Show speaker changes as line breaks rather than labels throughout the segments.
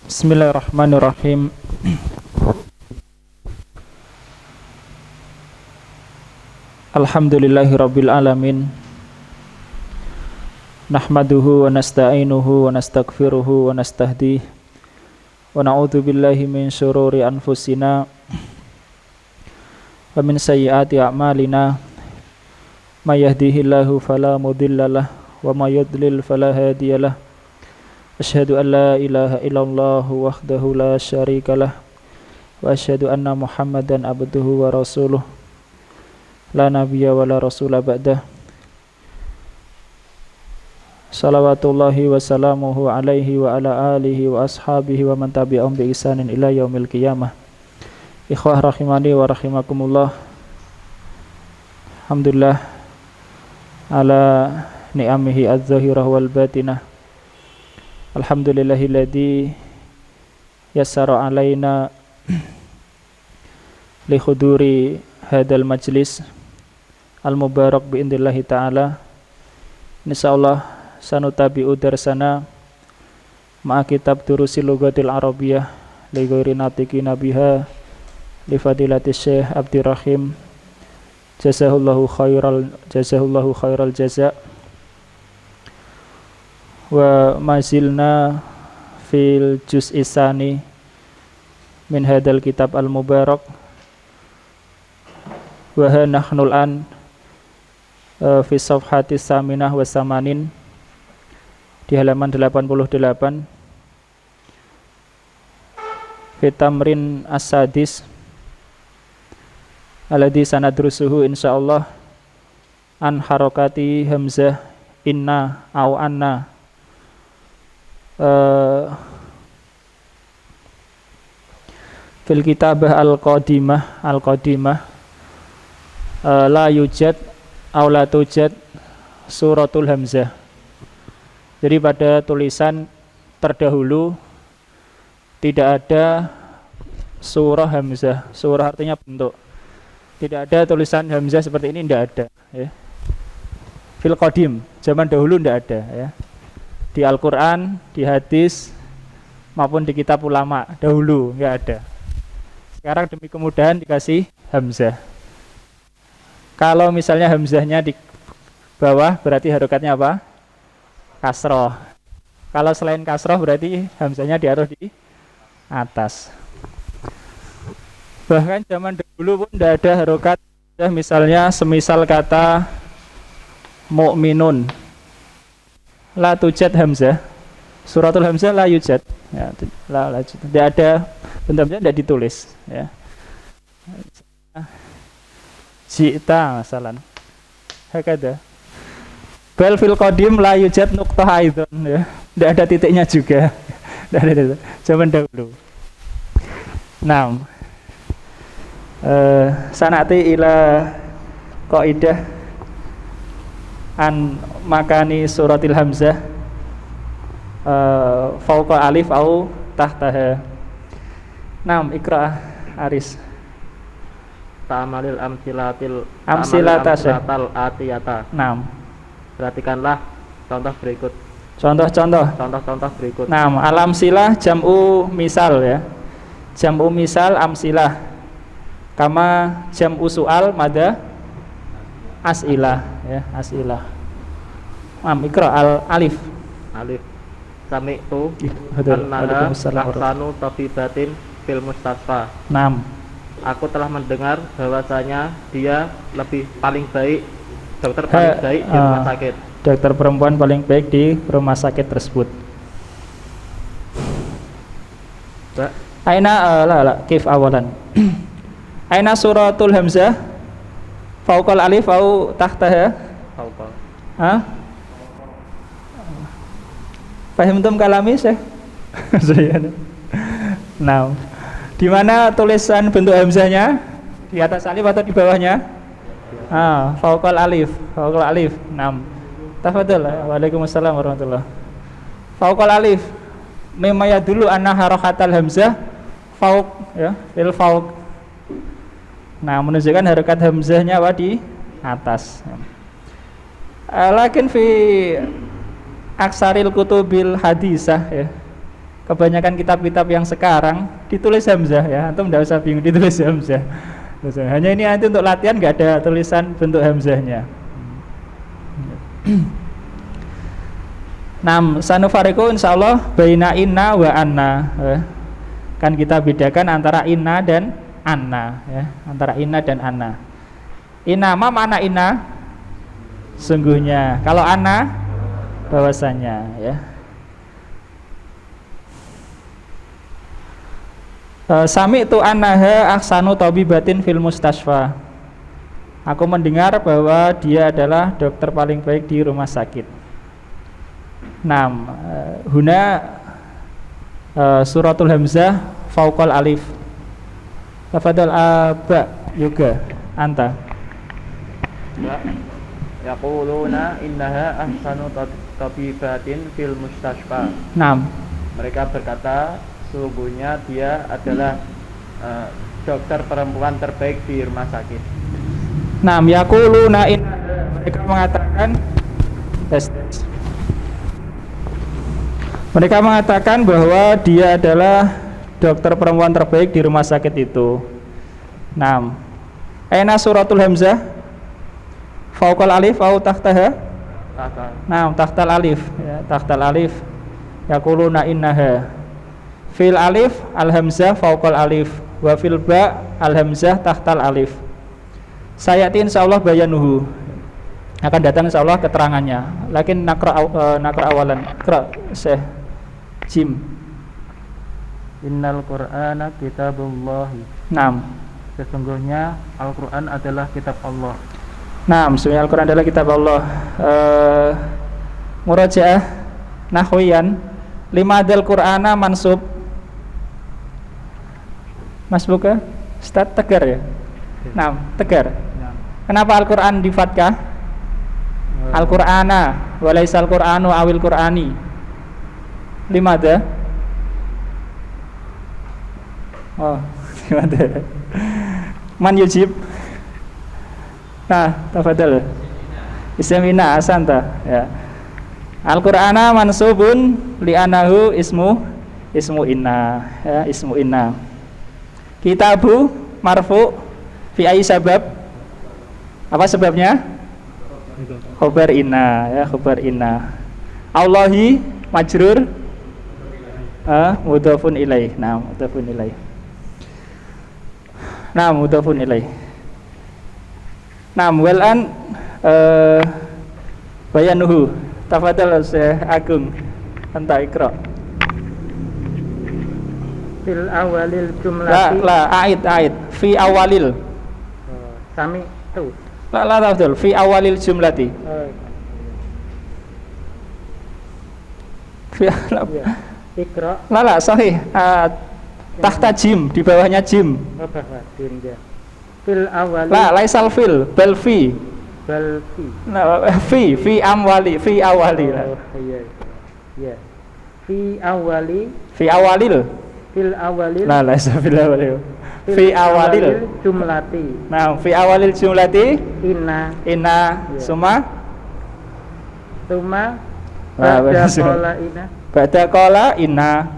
Bismillahirrahmanirrahim. Alhamdulillahirabbil alamin. Nahmaduhu wa nasta'inuhu wa nastaghfiruhu wa nastahdihi wa na'udzu billahi min syururi anfusina wa min sayyiati a'malina. May yahdihillahu fala mudhillalah wa may yudlil fala hadiyalah. Asyhadu an la ilaha illallah wahdahu la syarikalah wa asyhadu anna Muhammadan abduhu wa rasuluh la nabiyya wa la rasula ba'dah. Salawatullahi wa salamuhu alaihi wa ala alihi wa ashabihi wa man tabi'ahum bi ihsanin ila yaumil qiyamah. Ikhwah rahimani wa rahimakumullah. Alhamdulillah ala ni'amihi az-zahirah wal batinah. Alhamdulillahilladzi yassara alaina li huduri hadal majlis al-mubarak bi'idnillahi ta'ala. Insyaallah sanutabi'u darsana ma'a kitab durusil lughatil arabiyyah li ghairi natiqina biha li fadilatis syekh Abdurrahim jazahullahu khairal jaza. Wa mazilna fil juz'i tsani min hadal kitab al-mubarak wa nahnul an fi safhatis saminah wa samanin, di halaman 88, fi tamrin as-sadis alladhi sanadrusuhu insyaallah an harakati hamzah inna au anna. Fil kitabah al-qadimah la yujad aw la tujad suratul hamzah. Jadi pada tulisan terdahulu tidak ada surah hamzah. Surah artinya bentuk. Tidak ada tulisan hamzah seperti ini, tidak ada ya. Fil qadim, zaman dahulu tidak ada ya. Di Al-Qur'an, di hadis maupun di kitab ulama dahulu enggak ada. Sekarang demi kemudahan dikasih hamzah. Kalau misalnya hamzahnya di bawah berarti harokatnya apa? Kasroh. Kalau selain kasroh berarti hamzahnya ditaruh di atas. Bahkan zaman dahulu pun tidak ada harokat. Misalnya semisal kata mu'minun, la tujad hamzah, suratul hamzah la yujad ya, tidak ada, bentuknya tidak ditulis ya. Jita masalan hakada bal fil qadim la yujad nuqtah aidan ya, tidak ada titiknya juga. Tidak ada titik. Zaman dahulu. Nah, sanati ila qaidah an makani suratil hamzah fauqa alif au tahtaha. Nam ikra Aris.
Ta'amalil amsilatal atiyata.
Nam.
Perhatikanlah contoh berikut. Contoh berikut.
Nam, alamsilah jam'u misal ya. Jam'u misal amsilah. Kama jam'u su'al mada as'ilah ya, as'ilah. Nam ikra alif.
Sami'tu annaha ahsanu tabibatin fil mustasfa.
Nam.
Aku telah mendengar bahwasanya dia paling baik, dokter paling baik di rumah sakit.
Dokter perempuan paling baik di rumah sakit tersebut. Aina kif awalan. Aina suratul hamzah fauqal alif au tahtaha?
Fauqal.
Fahimtum kalami Syekh? Nah, di mana tulisan bentuk hamzahnya? Di atas alif atau di bawahnya? Fauqal alif. Naam. Tafadhal. Waalaikumsalam warahmatullah. Fauqal alif. Mimma yadullu anna harakatal hamzah fauq ya, fil fauq. Nah, menunjukkan harakat hamzahnya di atas. Lakin fi aksaril kutubil hadisah ya, kebanyakan kitab-kitab yang sekarang ditulis hamzah ya, antum tidak usah bingung ditulis hamzah. Hanya ini nanti untuk latihan nggak ada tulisan bentuk hamzahnya. Nam sanufariku insyaallah baina inna wa anna. Kan kita bedakan antara inna dan anna ya, antara inna dan anna. Inna ma mana inna? Sungguhnya. Kalau anna bahwasanya ya. Sami itu annaha ahsanu tabibatin fil mustasfa. Aku mendengar bahwa dia adalah dokter paling baik di rumah sakit. Nam huna suratul hamzah fauqal alif. Tafadhal aba juga anta.
Yaquluna innaha ahsanu tabibatin fil mustasfa.
Nam.
Mereka berkata sesungguhnya dia adalah dokter perempuan terbaik di rumah sakit.
Nam yaquluna mereka mengatakan mereka mengatakan bahwa dia adalah dokter perempuan terbaik di rumah sakit itu. Nam. Aina suratul hamzah? Fauqal alif atau tahtaha? Nam, tahtal alif ya, tahtal alif. Yaquluna innaha. Fil alif al hamzah fauqal alif wa fil ba al hamzah tahtal alif. Sayati insyaallah bayanuhu. Akan datang insyaallah keterangannya. Lakin nakra awalan. Qra Syekh Jim.
Innal Qur'ana kitabullah.
Naam.
Sesungguhnya Al-Qur'an adalah kitab Allah.
Naam, sesungguhnya Al-Qur'an adalah kitab Allah. Murajaah nahwiyan limadal Qur'ana mansub. Mas Buka, Ustaz tegar ya? Naam, tegar. Kenapa Al-Qur'an di fathah? Al-Qur'ana walaisal Qur'anu awil Qur'ani. Limada? Oh, limada. Man yujib? Nah, tafadhal. Ismina asanta ya. Al-Qur'ana mansubun li'anahu ismu inna ya, ismu inna. Kitabu marfu fi ayyi sabab? Apa sebabnya? Khobar inna ya, khobar inna. Allahi majrur mudhafun ilaih. Nah, mudhafun ilaih. Nah, mudhafun ilaih. Nah, wal an bayanuhu. Tafadhal Syekh Agung. Anta ikra.
Fil awalil jumlati.
La ait fi awalil.
Sami tu.
La tafadhal fi awalil jumlati. Fi
Ikra.
La sahih. Tahta jim, di bawahnya jim.
Oh, bawah jim ya. Fil awalil.
La laisal fil bal fi.
Bal fi.
Nah, fi amwali fi awali.
Oh, iya. Iya. Fi awali.
Fi awalil.
Fil awalil.
La laisa fil awalil. Fi awalil
jumlati.
Nah, fi awalil jumlati
Inna
ya. Suma
ba'da qala inna.
Ba'da qala inna.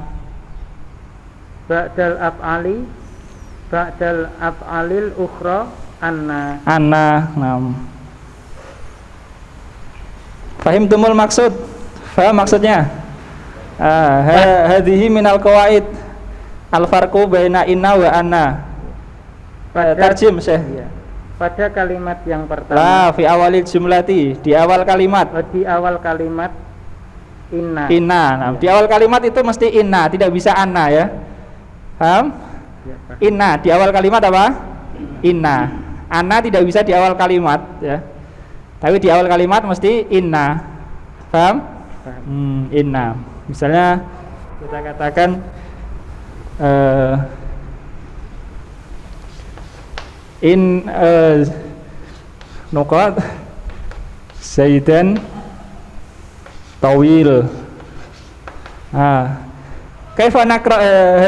Ba'dal af'alil ukhra anna.
Nam. Fahim tumul maksud. Faham maksudnya? Hadhihi minal qawaid al-farqu baina inna wa anna. Tarjim Syekh.
Iya. Pada kalimat yang pertama.
La fi awalil jumlati, di awal kalimat.
Di awal kalimat inna.
Nah, di awal kalimat itu mesti inna, tidak bisa anna ya. Paham?
Ya,
inna di awal kalimat apa? Inna. Anna tidak bisa di awal kalimat ya. Tapi di awal kalimat mesti inna. Paham? Inna. Misalnya kita katakan nuqat Zaidan tawil. Kaifa naqra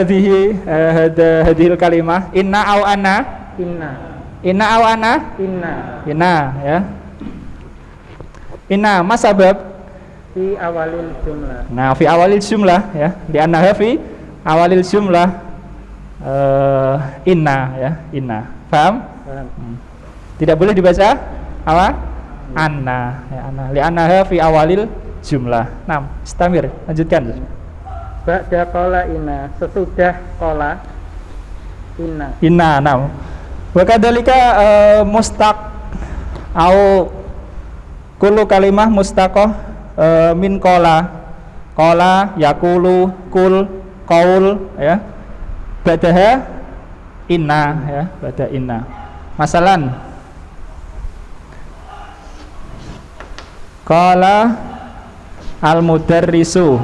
hadhil kalimah inna au anna? Inna au anna? Inna ya. Inna ma sabab?
Fi awalil jumlah.
Nah, fi awalil jumlah ya. Li'annaha fi awalil jumlah inna ya, inna. Paham?
Paham.
Tidak boleh dibaca apa? Anna ya, anna. Li'annaha fi awalil jumlah. Nah, istamir, lanjutkan.
Ba'da qala inna, sesudah qala inna.
Inna, nah. Wa kadzalika mustaq au kullu kalimah mustaqah min qala yaqulu kul qaul ya. Ba'daha inna ya, ba'da inna. Masalan qala al mudarrisu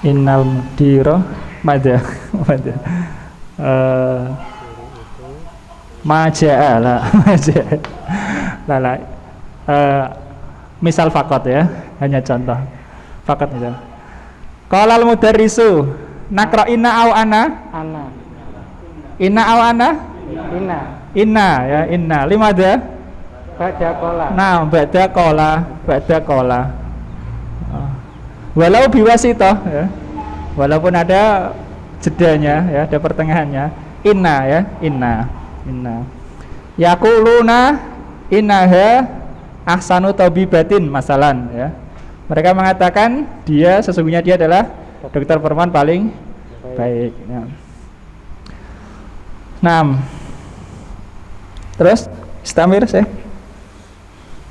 innal mudira mada mada maja'ala lala misal fakot ya, hanya contoh fakot misal qala al mudarrisu nakra inna au ana
Ana.
inna au ana
Inna.
inna ya, inna limada
Ba'da qala.
nah ba'da qala walau biwasitoh ya, walaupun ada jedanya ya, ada pertengahannya inna ya, inna yaquluna innaha ahsanu tabibatin masalan ya, mereka mengatakan dia sesungguhnya dia adalah dokter perempuan paling baik ya. Nah, terus istamir sih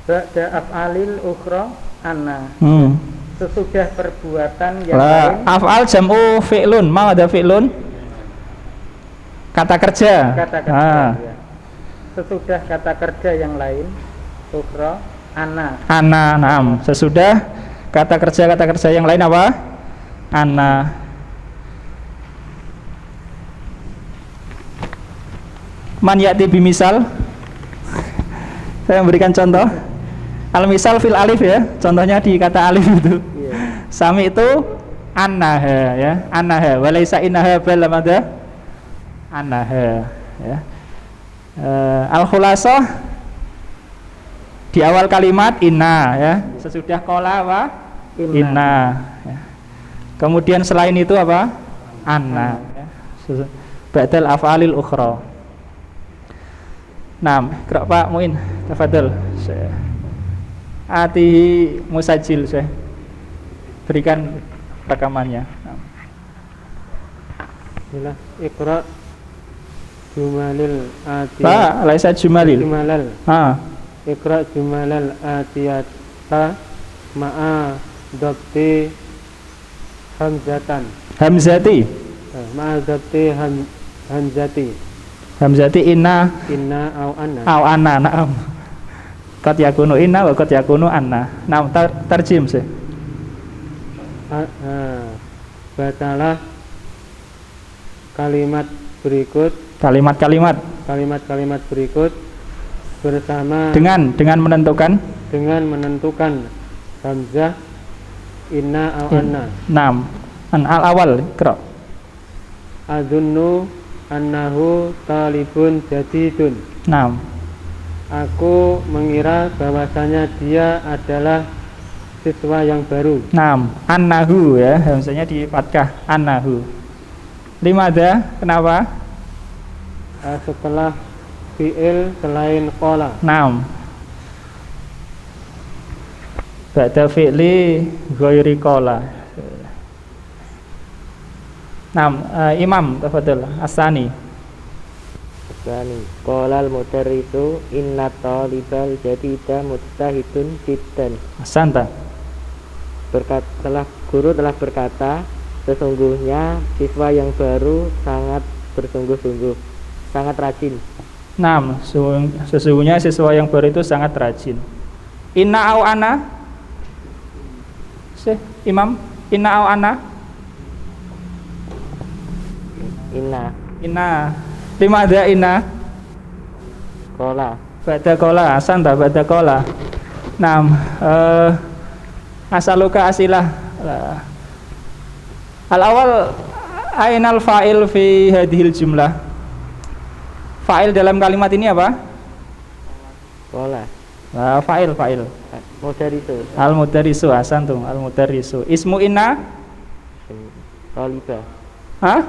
Ba'da af'alil ukhra anna. Sesudah perbuatan yang
lah,
lain.
af'al jam'u fi'lun, mau ada fi'lun kata kerja.
Kata kerja. Ya. Sesudah kata kerja yang lain ukhra anna.
Ana, naam. Sesudah kata kerja yang lain apa? Ana. Man ya'ti bimisal. Saya memberikan contoh. Al misal fil alif ya. Contohnya di kata alif itu.
Iya.
Sami itu annaha ya. Annaha walaysa innaha bal madha annaha ya. Al khulasah di awal kalimat inna ya, sesudah qala apa? Inna ya. Kemudian selain itu apa? Anna ya. Ba'dal af'alil ukhra. Naam, Pak Muin, tafadhal. Atihi musajil saya berikan rekamannya.
Bila iqra jumalil atiyat.
Pak, laisa jumalil.
Jumalal. Iqra jumalal atiyata ma'a dhabti hamzatan.
Hamzati.
Ma'a dhabti hamzati.
Hamzati inna
Au anna.
au anna. Naam. Qad yakunu inna wa qad yakunu anna. Naam, tarjim sih.
Batalah kalimat berikut.
Kalimat-kalimat
Kalimat-kalimat berikut bersama
dengan menentukan
hamzah inna au anna.
Naam. An al awal iqra.
Adzunnu annahu talibun jadidun.
Naam.
Aku mengira bahwasanya dia adalah siswa yang baru.
Naam, annahu ya, hamzanya di fathah annahu. Limada? Kenapa?
Setelah fi'il selain qala.
Naam. Ba'da fi'li ghairi qala. Naam, Imam tafadhal, Asani.
Qala al-mudarrisu inna talibal jadida mujtahidun jiddan.
Asanta.
Guru telah berkata, sesungguhnya siswa yang baru sangat bersungguh-sungguh, sangat rajin.
Naam, sesungguhnya siswa yang baru itu sangat rajin. Inna au ana? Imam, inna au ana? Inna. Lima ada inna.
Qala.
Ba'da qala, asanta ba'da qala. Naam, asaluka asilah. Al awal ainal fa'il fi hadhil jumlah. Fa'il dalam kalimat ini apa?
Kola.
Nah, fa'il.
Mudarisu.
Al-mudarisu, ahsantum. Al-mudarisu. Ismu inna?
Taliba.
Hah?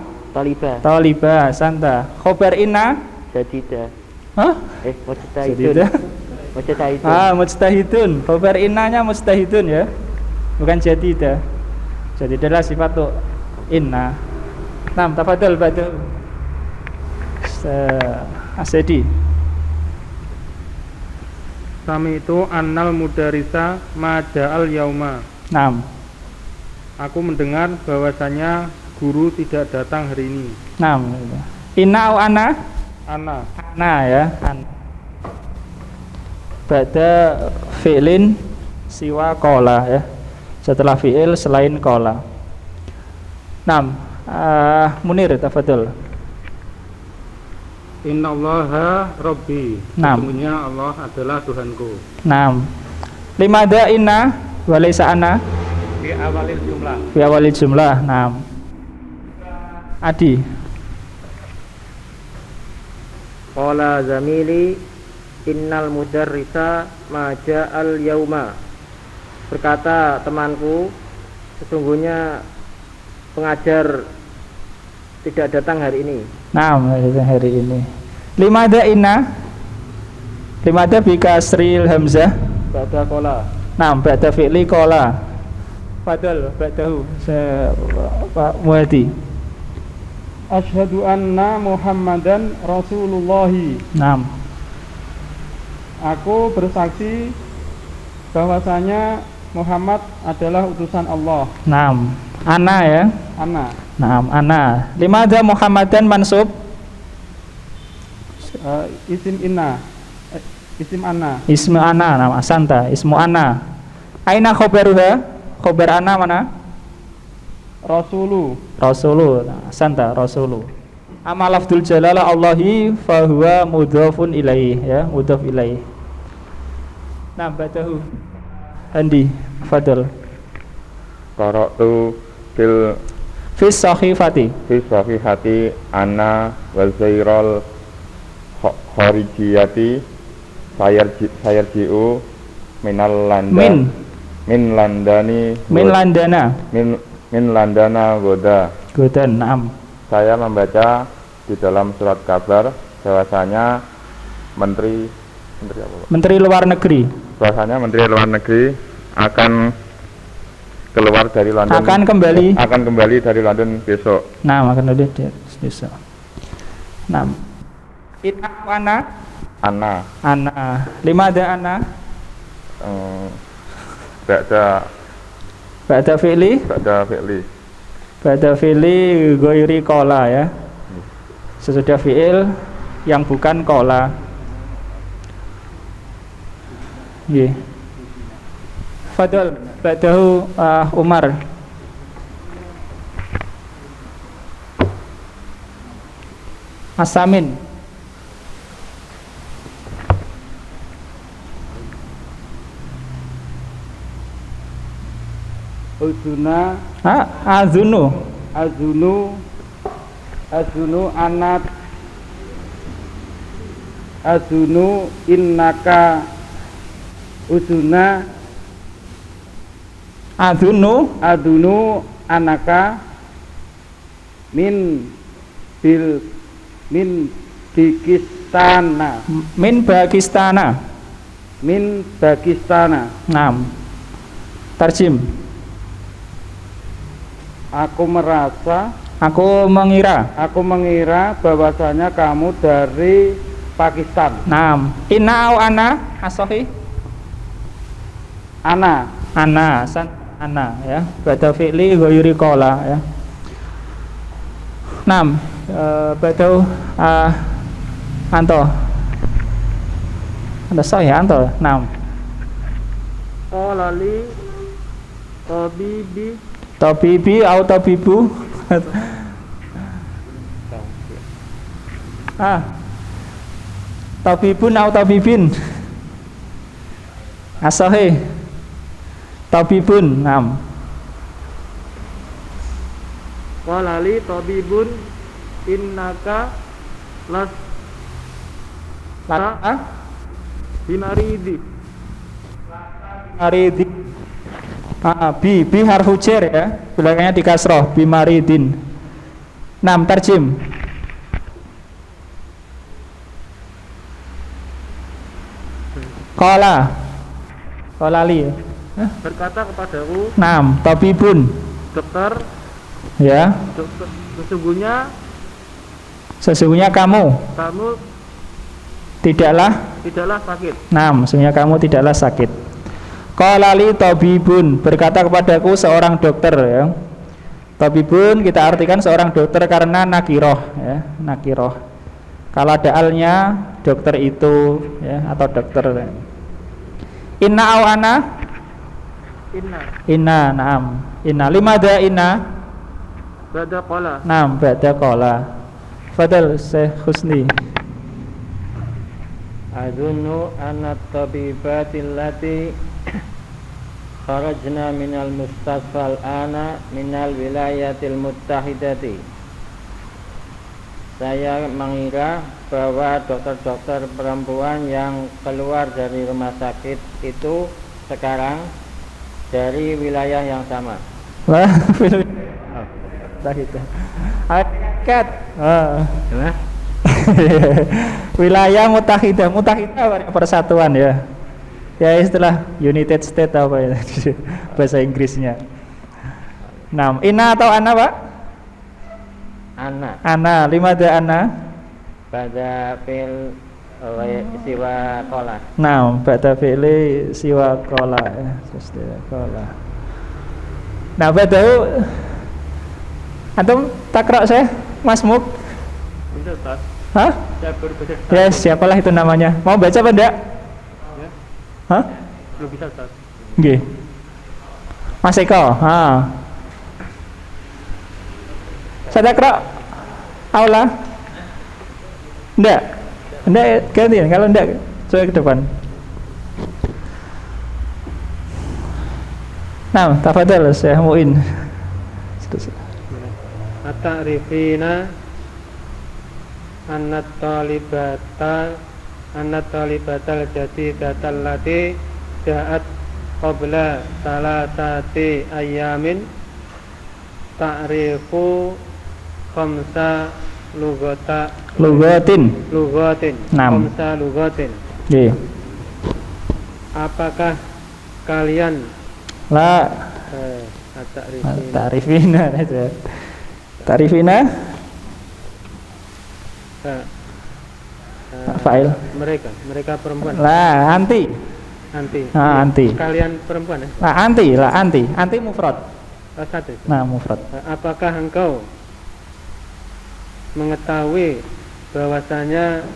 Taliba, santa. Khobar inna?
Jadida.
Hah?
Mujtahidun.
Mujtahidun. Khobar innanya mujtahidun ya. Bukan jadida. Jadida adalah sifat tuh inna. Nam, tafadhol badal. Asedi.
Sami itu annal mudarisa maja'al yauma.
Nam.
Aku mendengar bahwasanya guru tidak datang hari ini.
Nam. Inna au ana?
Ana.
Ana ya. Ana. Ba'da fi'lin siwa qala ya. Setelah fi'il selain qala. Nam. Munir, tafadhol.
Innallaha rabbi.
Naam.
Sesungguhnya Allah adalah Tuhanku.
Nam. Limada inna walaysa ana?
Di awalil jumlah.
Fi awalil jumlah. Nam. Adi.
Qala zamili innal mudarrisa maja'al yauma. Berkata temanku, sesungguhnya pengajar tidak datang hari ini.
Nam, hari ini. Limada inna? Limada bikasril hamzah?
Ba'da qala.
Nam, ba'da fi'li qala. Fadal, ba'dahu. Pak Muhadi.
Asyhadu anna Muhammadan Rasulullahi.
Nam.
Aku bersaksi bahwasanya Muhammad adalah utusan Allah.
Nam. Ana ya.
Ana.
Nam, ana. Limada Muhammadan mansub?
Isim inna. Isim ana.
Ismu ana, nama asanta. Ismu ana. Aina khobaruha? Khobar ana mana?
Rasulu.
Rasulu, nah, asanta, rasulu. Amma lafdul jalalah Allahi fahuwa mudhafun ilaih ya, mudhaf ilaih. Nah, batahu. Andi, fadl.
Qara'tu fil
Fis sahifati.
anna wal zairal kharijiyati sayarji'u minal landa min landana goda.
Godan, naam.
Saya membaca di dalam surat kabar bahwasanya Menteri
Luar Negeri
akan keluar dari London,
akan
kembali dari London besok.
Nah, akan kembali besok. Nah, inna ana. Limada ana? Ba'da fi'li ghairi qala ya. Sesudah fi'il yang bukan qala. Nggih. Fadl, ba'dahu Umar. Asamin.
Uzuna.
Azunu
anat. Azunu innaka. Uzuna. Adunu anaka min Pakistana.
Naam. Tarjim.
Aku mengira bahwasanya kamu dari Pakistan.
Naam. Inna au ana asohi?
Ana
ya. Ba'da fi'li ghairi qala ya. Naam. Ba'da anto. Ada saya anto. Naam.
Qala li
Tabibi au tabibu? Tabibun au tabibin? Asahi. Tabibun, naam.
Qala li tabibun innaka
Binaridi.
Maridin. Bi harfu jar ya, belakangnya di kasroh, bimaridin. 6 tarjim. Qala li.
Berkata kepadaku,
6 tabibun.
dokter,
Ya, sesungguhnya kamu
tidaklah sakit.
6 sesungguhnya kamu tidaklah sakit. Qala li tabibun, berkata kepadaku seorang dokter ya. Tabibun kita artikan seorang dokter karena nakiroh ya, nakiroh. Kalau ada alnya dokter itu ya, atau dokter. Inna au ana? Inna, na'am. Inna limada inna?
Bada qala.
Na'am, ba'da qala. Fadal Syekh Husni.
Adunnu anna tabibatil lati kharajna minal mustasfal ana minal wilayatil muttahidati. Saya mengira bahwa dokter-dokter perempuan yang keluar dari rumah sakit itu sekarang dari wilayah yang sama.
Wah, Akat. Wilayah mutahidah persatuan ya. Ya istilah United States apa ya bahasa Inggrisnya. 6 Inna atau ana Pak? Ana 5 ada ana
Pada fil siwa kola.
6 pada fi'li siwa kola ya. Kola. Nah pada antum takrok saya Mas Muk.
Bisa Ustaz.
Hah?
Saya baru baca.
Yes, siapalah itu namanya. Mau baca apa enggak?
Ya.
Hah?
Belum bisa Ustaz.
Nggih. Mas Eko, Saya takrok aula. Enggak gantian. Kalau enggak coba ke depan. Nah, tafadhal Syekh Muin.
At-ta'rifina annat talibatal jadidatal lati ja'at qabla salasati ayyamin ta'rifu khamsa lugatin
6.
khamsa lugatin.
Nggih.
Apakah kalian
La
at-ta'rifina
Tarifina fa'il
mereka perempuan.
La anti. Anti.
Kalian perempuan ya?
Anti mufrad.
Satu.
Nah, mufrad.
Apakah engkau mengetahui bahwasanya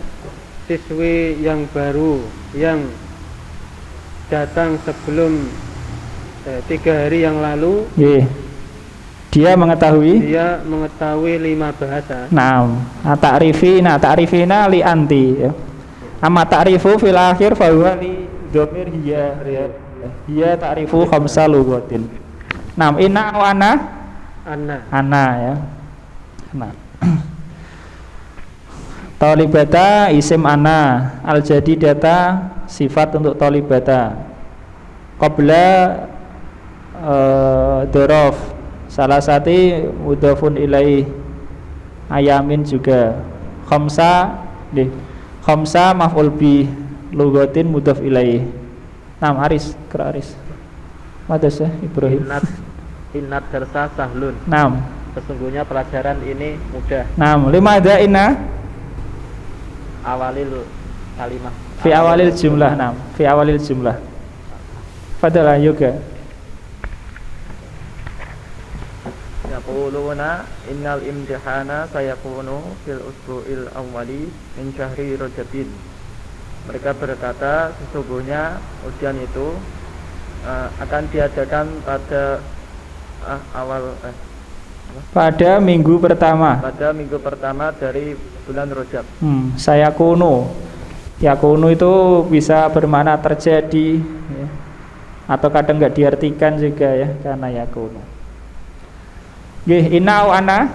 siswi yang baru yang datang sebelum 3 hari yang lalu,
dia mengetahui
5 bahasa.
Ta'rifina li anti ya. Amma ta'rifu fil akhir fa huwa li dhamir hiya. Hiya ta'rifu khamsa lughatin. Inna wa ana ya. Ana. Talibata isim ana, al jadidata sifat untuk talibata. Qabla dhorof salah satu mudhafun ilaih, ayamin juga. Khamsa maf'ul bi, lugatin mudhaf ilaih. Aris kira Aris. Madas ya Ibrahim.
Innat darsa sahlun. Sesungguhnya pelajaran ini mudah.
5 ada inna
awalil kalimah.
Fi awalil jumlah. Fi awalil jumlah. Padahal juga.
Yaquluna innal imtihana sayakunu fil usbu'il awwali min syahri Rajabin. Mereka berkata sesungguhnya ujian itu akan diadakan pada minggu pertama dari bulan Rajab.
Sayakunu. Yakunu itu bisa bermakna terjadi ya. Atau kadang enggak diartikan juga ya, karena yakunu. Inna au ana?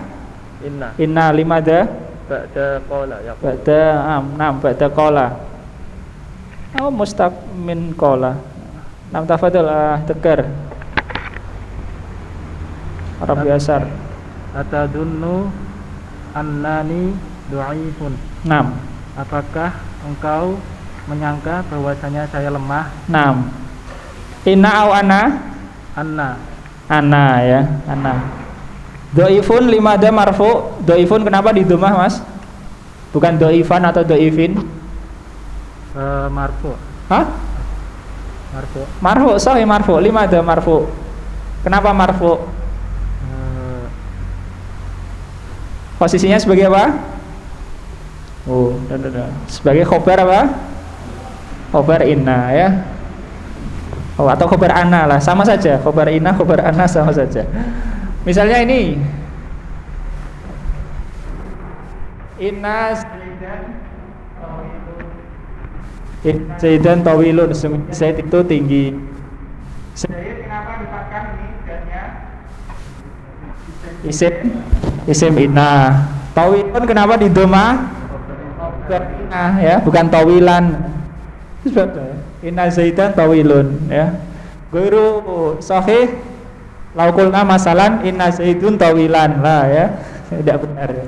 Inna 5
ba'da qala ya.
Ba'da qala. Oh, mustaq min qala. Nam tafadhal Tegar. Arab Yasar.
Atadunnu annani dhaifun.
Nam.
Apakah engkau menyangka bahwasanya saya lemah?
Nam. Inna au ana?
Anna
Ya, ana. Dhaifun limada marfu. Dhaifun kenapa di dhammah, Mas? Bukan dhaifan atau dhaifin?
Marfu.
Hah?
Marfu.
Marfu, sahih marfu. Limada marfu. Kenapa marfu? Posisinya sebagai apa? Oh, sebagai khobar apa? Khobar inna ya. Oh, atau khobar ana lah, sama saja. Khobar inna, khobar ana sama saja. Misalnya ini. Inna Zaidan tawilun. Zaid itu tinggi. Zaid kenapa dipakai ini dannya? Isim inna. Tawilun kenapa di doma? Ya, bukan tawilan. Inna Zaidan tawilun ya. Guru sahih laukulna masalan inna Zaidun tawilan lah ya. Tidak benar ya.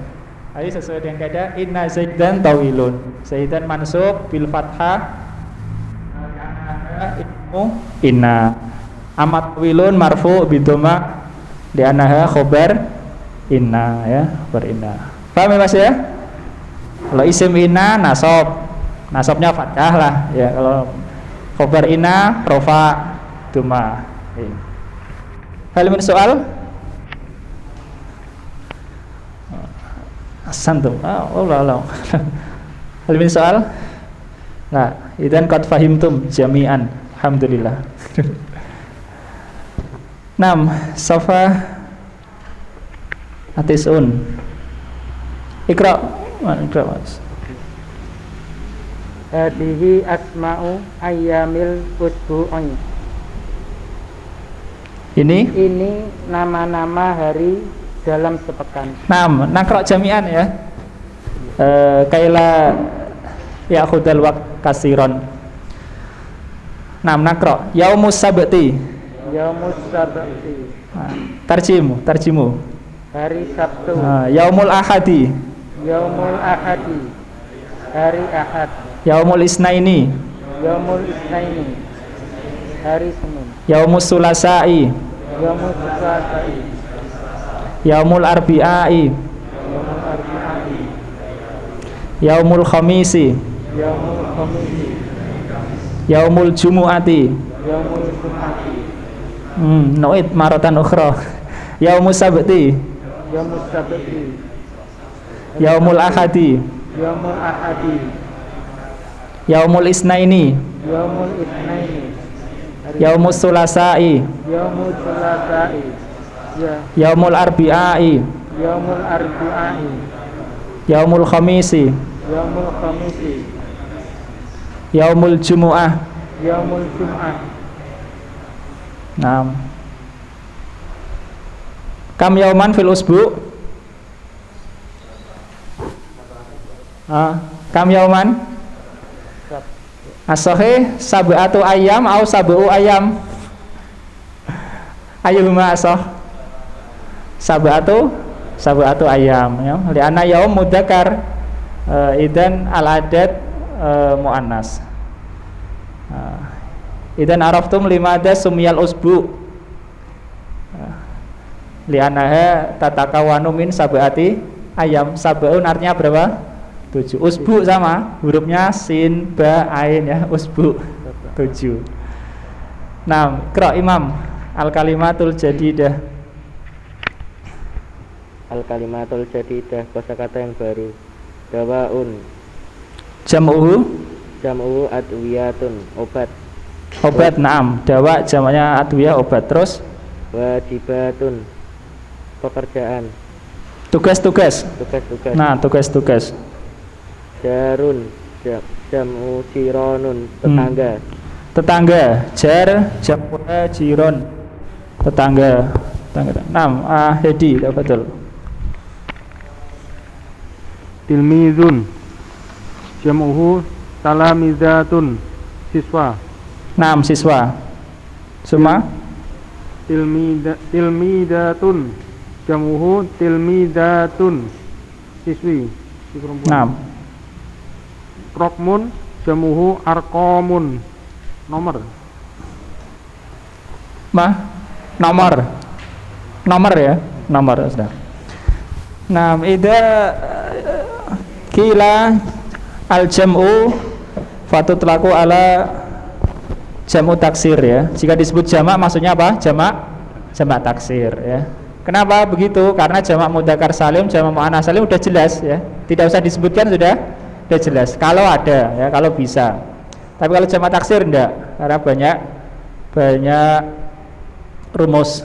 Ayo sesuai dengan kaidah inna Zaidan tawilun. Zaidan mansub bil fathah inna. Amat tawilun marfu bidoma di anaha khobar inna ya, khobar inna. Paham ya Mas ya? Kalau isim inna nasabnya fathah lah ya. Kalau khobar inna rofa doma. Hal min soal? Santum. Allah. Hal min soal? Nah, idan qad fahimtum jami'an. Alhamdulillah. Nam, safa atisun. Iqra. Mas.
Hadihi asma'u ayyamil usbu'i.
Ini
nama-nama hari dalam sepekan.
Nam, nakra jami'an ya. Kaila ya khudal waqt kasiron. Nam nakra yaumus sabti.
Yaumus sabti.
Tarjimu.
Hari Sabtu.
Yaumul ahadi.
Yaumul ahadi. Hari Ahad.
Yaumul isnaini.
Yaumul isnaini. Hari Senin.
Yaumus sulasai.
Yaumul sulasai.
Yaumul arbi'ai.
Yaumul arbi'ai.
Yaumul khamisi.
Yaumul khamisi.
Yaumul jumu'ati.
Yaumul jumu'ati.
Nu'id maratan ukhra. Yaumus sabti.
Yaumul sabti.
Yaumul ahadi.
Yaumul ahadi.
Yaumul isnaini.
Yaumul isnaini.
Yaumus sulasai.
Yaumul sulasai.
Yaumul arbi'ai.
Yaumul arbi'ai.
Yaumul khamisi.
Yaumul khamisi.
Yaumul jumu'ah.
Yaumul jum'ah.
Naam. Kam yauman fil usbu? Kam yauman? As-sahih sab'atu ayyam au sab'u ayyam. Ayyuhuma asah? Sab'atu ayyam ya. Li'anna yaum mudzakkar idan al-adad muannas. Idan araftum limada sumiyal usbu. Li'annaha tatakawanu min sab'ati ayyam. Sab'un artinya berapa? 7. Usbu sama hurufnya sin ba ain ya, usbu 7. Nah, qira Imam al-kalimatul jadidah.
Al-kalimatul jadidah, kosakata yang baru. Dawaun. Jam'uhu adwiyatun, obat.
Naam. Dawa jamaknya adwiyah, obat. Terus
wajibatun, pekerjaan.
Tugas. Nah, tugas.
Jarun, jam'u jironun, tetangga. Jar jam'u jiron, tetangga. Naam, Hedi, betul.
tilmizun, jam'uhu talamizatun, siswa.
Naam, siswa. Semua?
Tilmidatun, jam'uhu tilmidatun, siswi, si perempuan.
Naam.
Rokmun, jam'uhu arqamun, nomor.
Nomor ya, nomor sudah. Nah, idza kila al-jam'u fatutlaqu ala jam'u taksir ya. Jika disebut jamak maksudnya apa? Jamak taksir ya. Kenapa begitu? Karena jamak mudzakkar salim, jamak muannats salim udah jelas ya. Tidak usah disebutkan sudah jelas. Kalau ada ya, kalau bisa. Tapi kalau jamak taksir enggak, karena banyak rumus.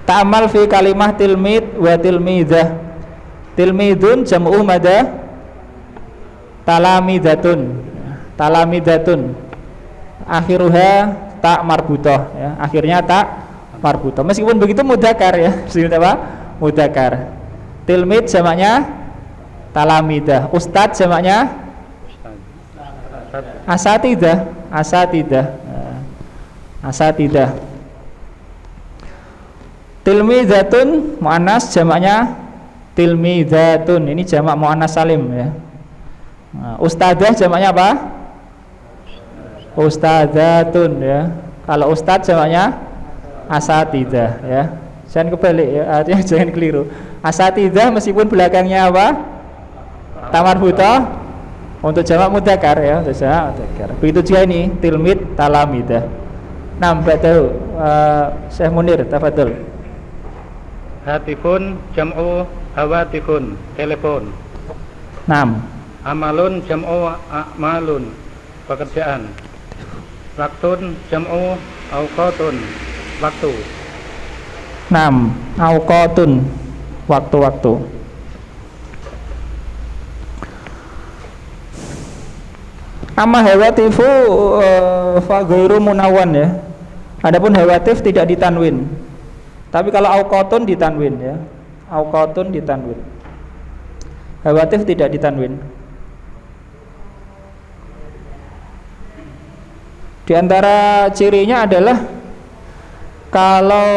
Ta'amal fi kalimah tilmid wa tilmidah. Tilmidun jam'u mada? Talamidatun. Akhiruha tak marbutoh ya. Akhirnya tak marbutoh. Meskipun begitu mudzakkar ya. Meskipun apa? Mudzakkar. Tilmid jamaknya talamidah. Ustadz jamaknya asatidah. Tilmidatun muannas jamaknya tilmidatun. Ini jamak muannas salim ya. Nah, ustadzah jamaknya apa? Ustadzatun ya. Kalau ustadz jamaknya asatidah ya. Jangan kebalik ya, artinya jangan keliru. Asatidah meskipun belakangnya apa? Tamarbutoh untuk jamak mudzakkar ya, untuk jamak mudzakkar. Begitu juga ini tilmid talamidah. Nah, betul. Syekh Munir, tafadhol.
Hatifun jam'u hawatifun, telepon.
Naam.
Amalun jam'u a'malun, pekerjaan. Waktun jam'u awqatun, waktu.
Naam, awqatun, waktu-waktu. Amma hawatifu fa ghairu munawwan ya. Adapun hawatif tidak ditanwin. Tapi kalau auqatun ditanwin ya. Auqatun ditanwin. Hawatif tidak ditanwin. Di antara cirinya adalah kalau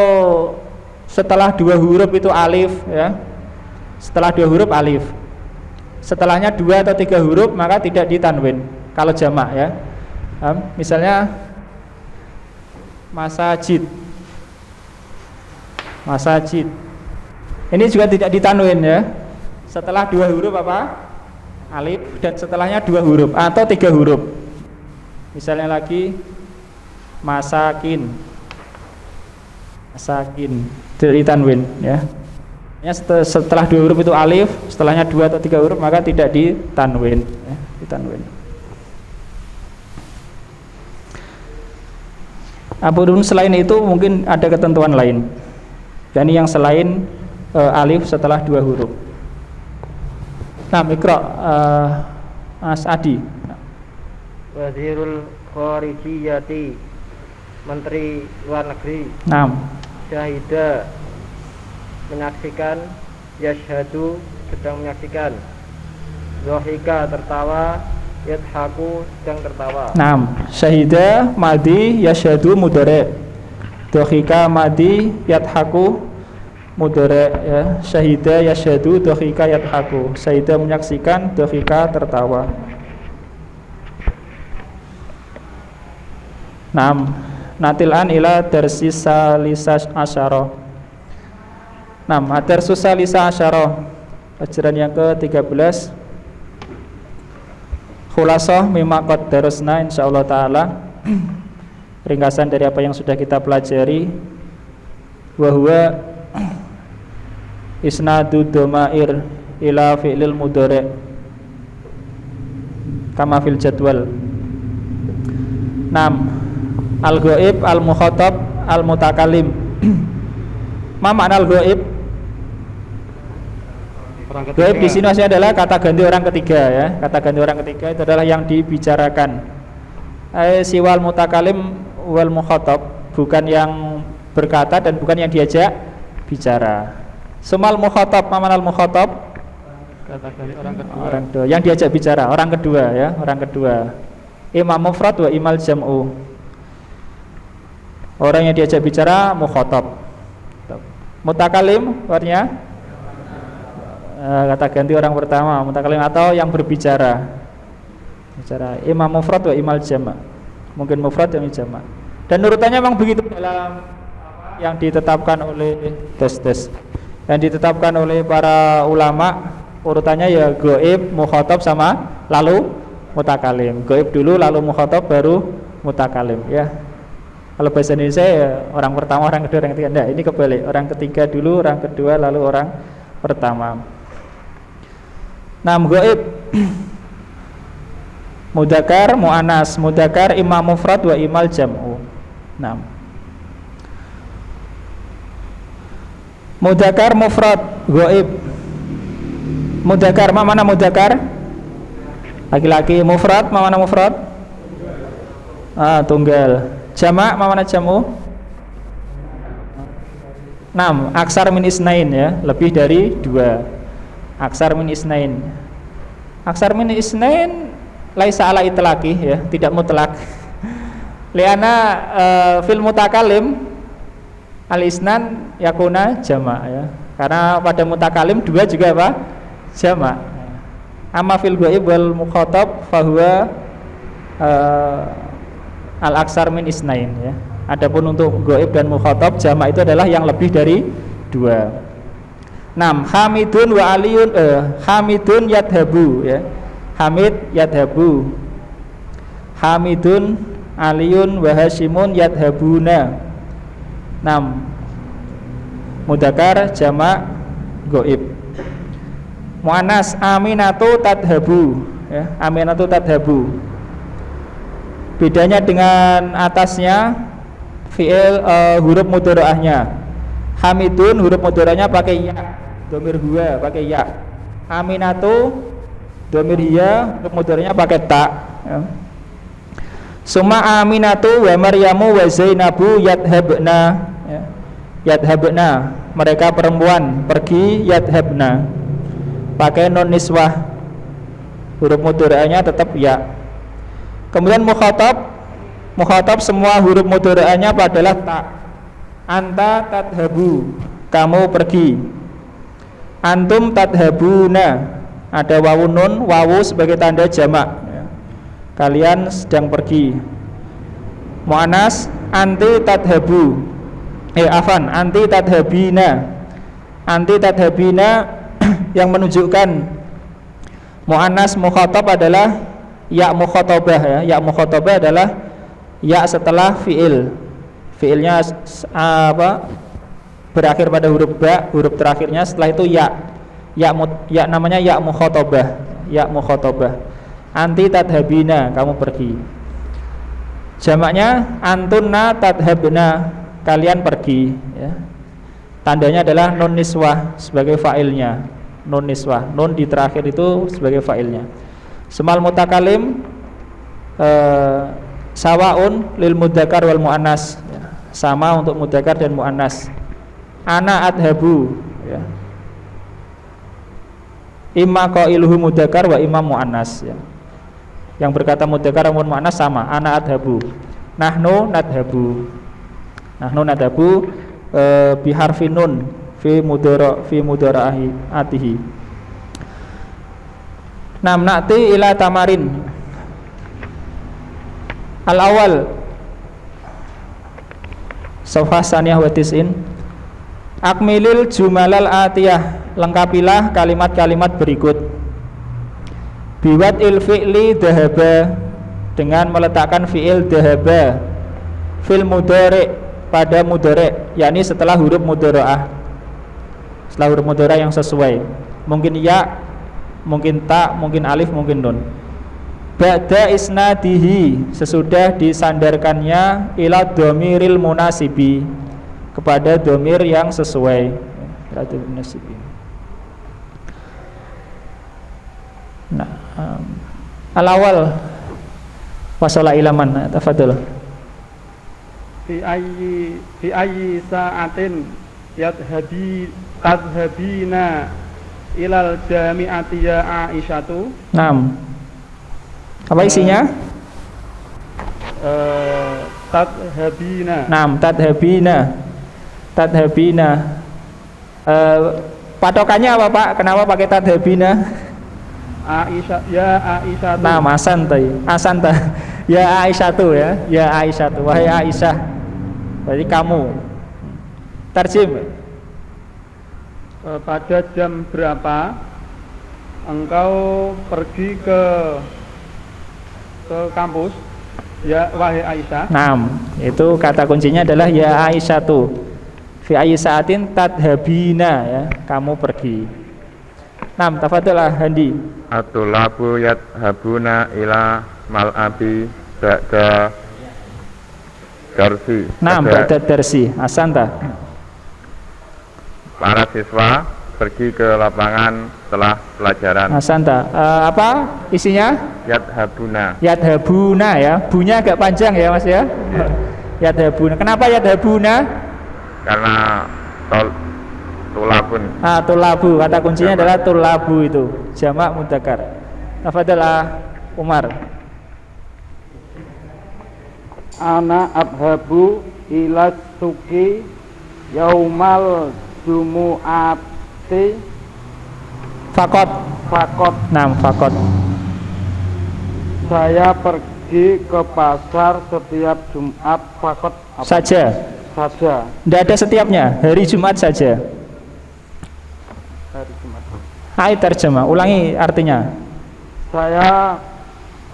setelah dua huruf itu alif ya. Setelah dua huruf alif. Setelahnya dua atau tiga huruf maka tidak ditanwin. Kalau jamak ya, misalnya masajid, ini juga tidak ditanwin ya. Setelah dua huruf apa? Alif, dan setelahnya dua huruf atau tiga huruf. Misalnya lagi masakin, tidak ditanwin ya. Setelah dua huruf itu alif, setelahnya dua atau tiga huruf maka tidak ditanwin ya, ditanwin. Apapun selain itu mungkin ada ketentuan lain. Dan yang selain alif setelah dua huruf. Nah, Mikro Mas Adi.
Wazirul Kharijiyati, Menteri Luar Negeri.
Naam.
Syahida, menyaksikan. Yashhadu, sedang menyaksikan. Dhahika, tertawa. Yadhaku, sedang tertawa.
Naam. Syahida madi, yashhadu mudhari'. Dhahika madi, yadhaku mudhari' ya. Syahida yashhadu, dhahika yadhaku. Syahida menyaksikan, dhahika tertawa. Naam. Natilan ila darsis salisa asyara. Naam, ad-darsus salisa asyara. Pelajaran yang ke-13. Khulasah mimma qad darasna insyaallah taala. Ringkasan dari apa yang sudah kita pelajari. Wa huwa isnadu dhamair ila fi'lil mudhari' kama fil jadwal. 6. Al-ghaib, al-mukhatab, al-mutakallim. Ma makna al-ghaib? Ghaib di sini maksudnya adalah kata ganti orang ketiga ya. Kata ganti orang ketiga itu adalah yang dibicarakan. Siwal mutakalim wal mukhatab, bukan yang berkata dan bukan yang diajak bicara. Sumal mukhatab, mamanal mukhatab? Orang kedua. Yang diajak bicara, orang kedua ya, orang kedua. Imam mufrad wa imal jam'u. Orang yang diajak bicara mukhatab. Mutakalim artinya kata ganti orang pertama, mutakalim atau yang berbicara. Bicara. Imam mufrad wa imal jama'. Mungkin mufrad yang jama'. Dan urutannya memang begitu dalam yang ditetapkan oleh tes. Yang ditetapkan oleh para ulama, urutannya ya ghaib, mukhatab sama lalu mutakalim. Ghaib dulu lalu mukhatab baru mutakalim ya. Kalau bahasa Indonesia ya orang pertama, orang kedua, orang ketiga. Enggak, ini kebalik. Orang ketiga dulu, orang kedua, lalu orang pertama. Nah, ghaib mudzakkar, muannas. Mudzakkar imam mufrad wa imal jam'u. Nah. Mudzakkar mufrad ghaib. Mudzakkar mana mudzakkar? Laki-laki. Mufrad mana mufrad? Tunggal. Jama' mana jam'u? 6. Aksar min isnain ya, lebih dari 2. Aksar min isnain. Aksar min isnain laisa ala itlaqi ya, tidak mutlak. Liana fil mutakalim al isnan yakuna jama' ya. Karena pada mutakalim 2 juga apa? Jama'. Amma fil ghaib wal mukhatab fahuwa al-aksar min isnain ya. Adapun untuk ghaib dan mukhatab jama' itu adalah yang lebih dari 2. 6. Hamidun wa aliyun Hamidun yadhabu ya. Hamid yadhabu. Hamidun aliyun wa hasyimun yadhabuna. 6. Mudzakkar jama' ghaib. Muannas aminatu tadhabu ya. Aminatu tadhabu. Bedanya dengan atasnya fi'il huruf mudharaahnya. Hamidun huruf mudharaahnya pakai ya, dhamir huwa pakai ya. Aminatu dhamir hiya huruf mudharaahnya pakai ta ya. Summa aminatu wa maryamu wa zainabu yadhabna ya. Yadhabna mereka perempuan pergi, yadhabna pakai nun niswah, huruf mudharaahnya tetap ya. Kemudian mukhatab semua huruf mudharaahnya adalah ta. Anta tadhabu, kamu pergi. Antum tadhabuna, ada wawu nun, wawu sebagai tanda jamak ya. Kalian sedang pergi. Muannas anti tadhabu. Anti tadhabina. Anti tadhabina yang menunjukkan muannas mukhatab adalah ya mukhatabah ya. Ya mukhatabah adalah ya setelah fi'il. Fi'ilnya berakhir pada huruf ba, huruf terakhirnya setelah itu ya. Ya namanya ya mukhatabah. Ya mukhatabah. Anti tadhabina, kamu pergi. Jamaknya antunna tadhabna, kalian pergi ya. Tandanya adalah nun niswah sebagai fa'ilnya. Nun niswah, nun di terakhir itu sebagai fa'ilnya. Semal mutakalim sawaun lil mudzakkar wal muannas ya. Sama untuk mudzakkar dan muannas. Ana adhabu ya. Imma qailuhu mudzakkar wa imma muannas ya. Yang berkata mudzakkar maupun muannas sama. Ana adhabu. Nahnu nadhabu. Nahnu nadhabu bi harfi nun fi mudhara'ahi atihi. Na'ti ila tamarin. Al-awwal Safhah saniyah wa tis'in. Akmilil jumalal atiyah, lengkapilah kalimat-kalimat berikut. Biwat il fi'li dhahaba, dengan meletakkan fi'il dhahaba fil mudhari' pada mudhari', yakni setelah huruf mudhara'ah. Setelah huruf mudhari' yang sesuai. Mungkin ya, mungkin ta, mungkin alif, mungkin nun. Ba'da isnadihi, sesudah disandarkannya ila dhamiril munasibi, kepada dhamir yang sesuai. Nah, al-awwal wasala ilaman, tafadhal.
Fi ayyi sa'atin tadhabina ilal jami'ati ya Aisyatu.
Naam. Apa isinya?
Tadhabina.
Naam, tadhabina. Tadhabina. Patokannya apa Pak? Kenapa pakai tadhabina?
Aisyah, ya Aisyatu.
Nah, asanta. Ya Aisyatu ya. Ya Aisyatu. Wahai Aisyah. Berarti kamu. Tarjim.
Pada jam berapa engkau pergi ke kampus? Ya wahai Aisyah.
Naam, itu kata kuncinya adalah ya Aisyatu. Fi ayyi sa'atin tadhabina ya, kamu pergi. Naam, tafadhol Handi.
Atulabu yadhabuna ila mal'abi ba'da darsi.
Naam, ba'da darsi. Asanta.
Para siswa pergi ke lapangan setelah pelajaran.
Asanta. Apa isinya?
Yadhabuna.
Yadhabuna ya. Bunya agak panjang ya Mas ya. Yadhabuna. Kenapa yadhabuna?
Karena tulabun.
Tulabu. Kata kuncinya adalah tulabu itu. Jamak mudzakkar. Tafadhol Umar.
Ana abhabu ila suki yaumal jumu'ati
Fakot. Naam, fakot.
Saya pergi ke pasar setiap Jumat fakot
Saja. Tidak ada setiapnya, hari Jumat saja.
Hari Jumat.
Hai terjemah, ulangi artinya.
Saya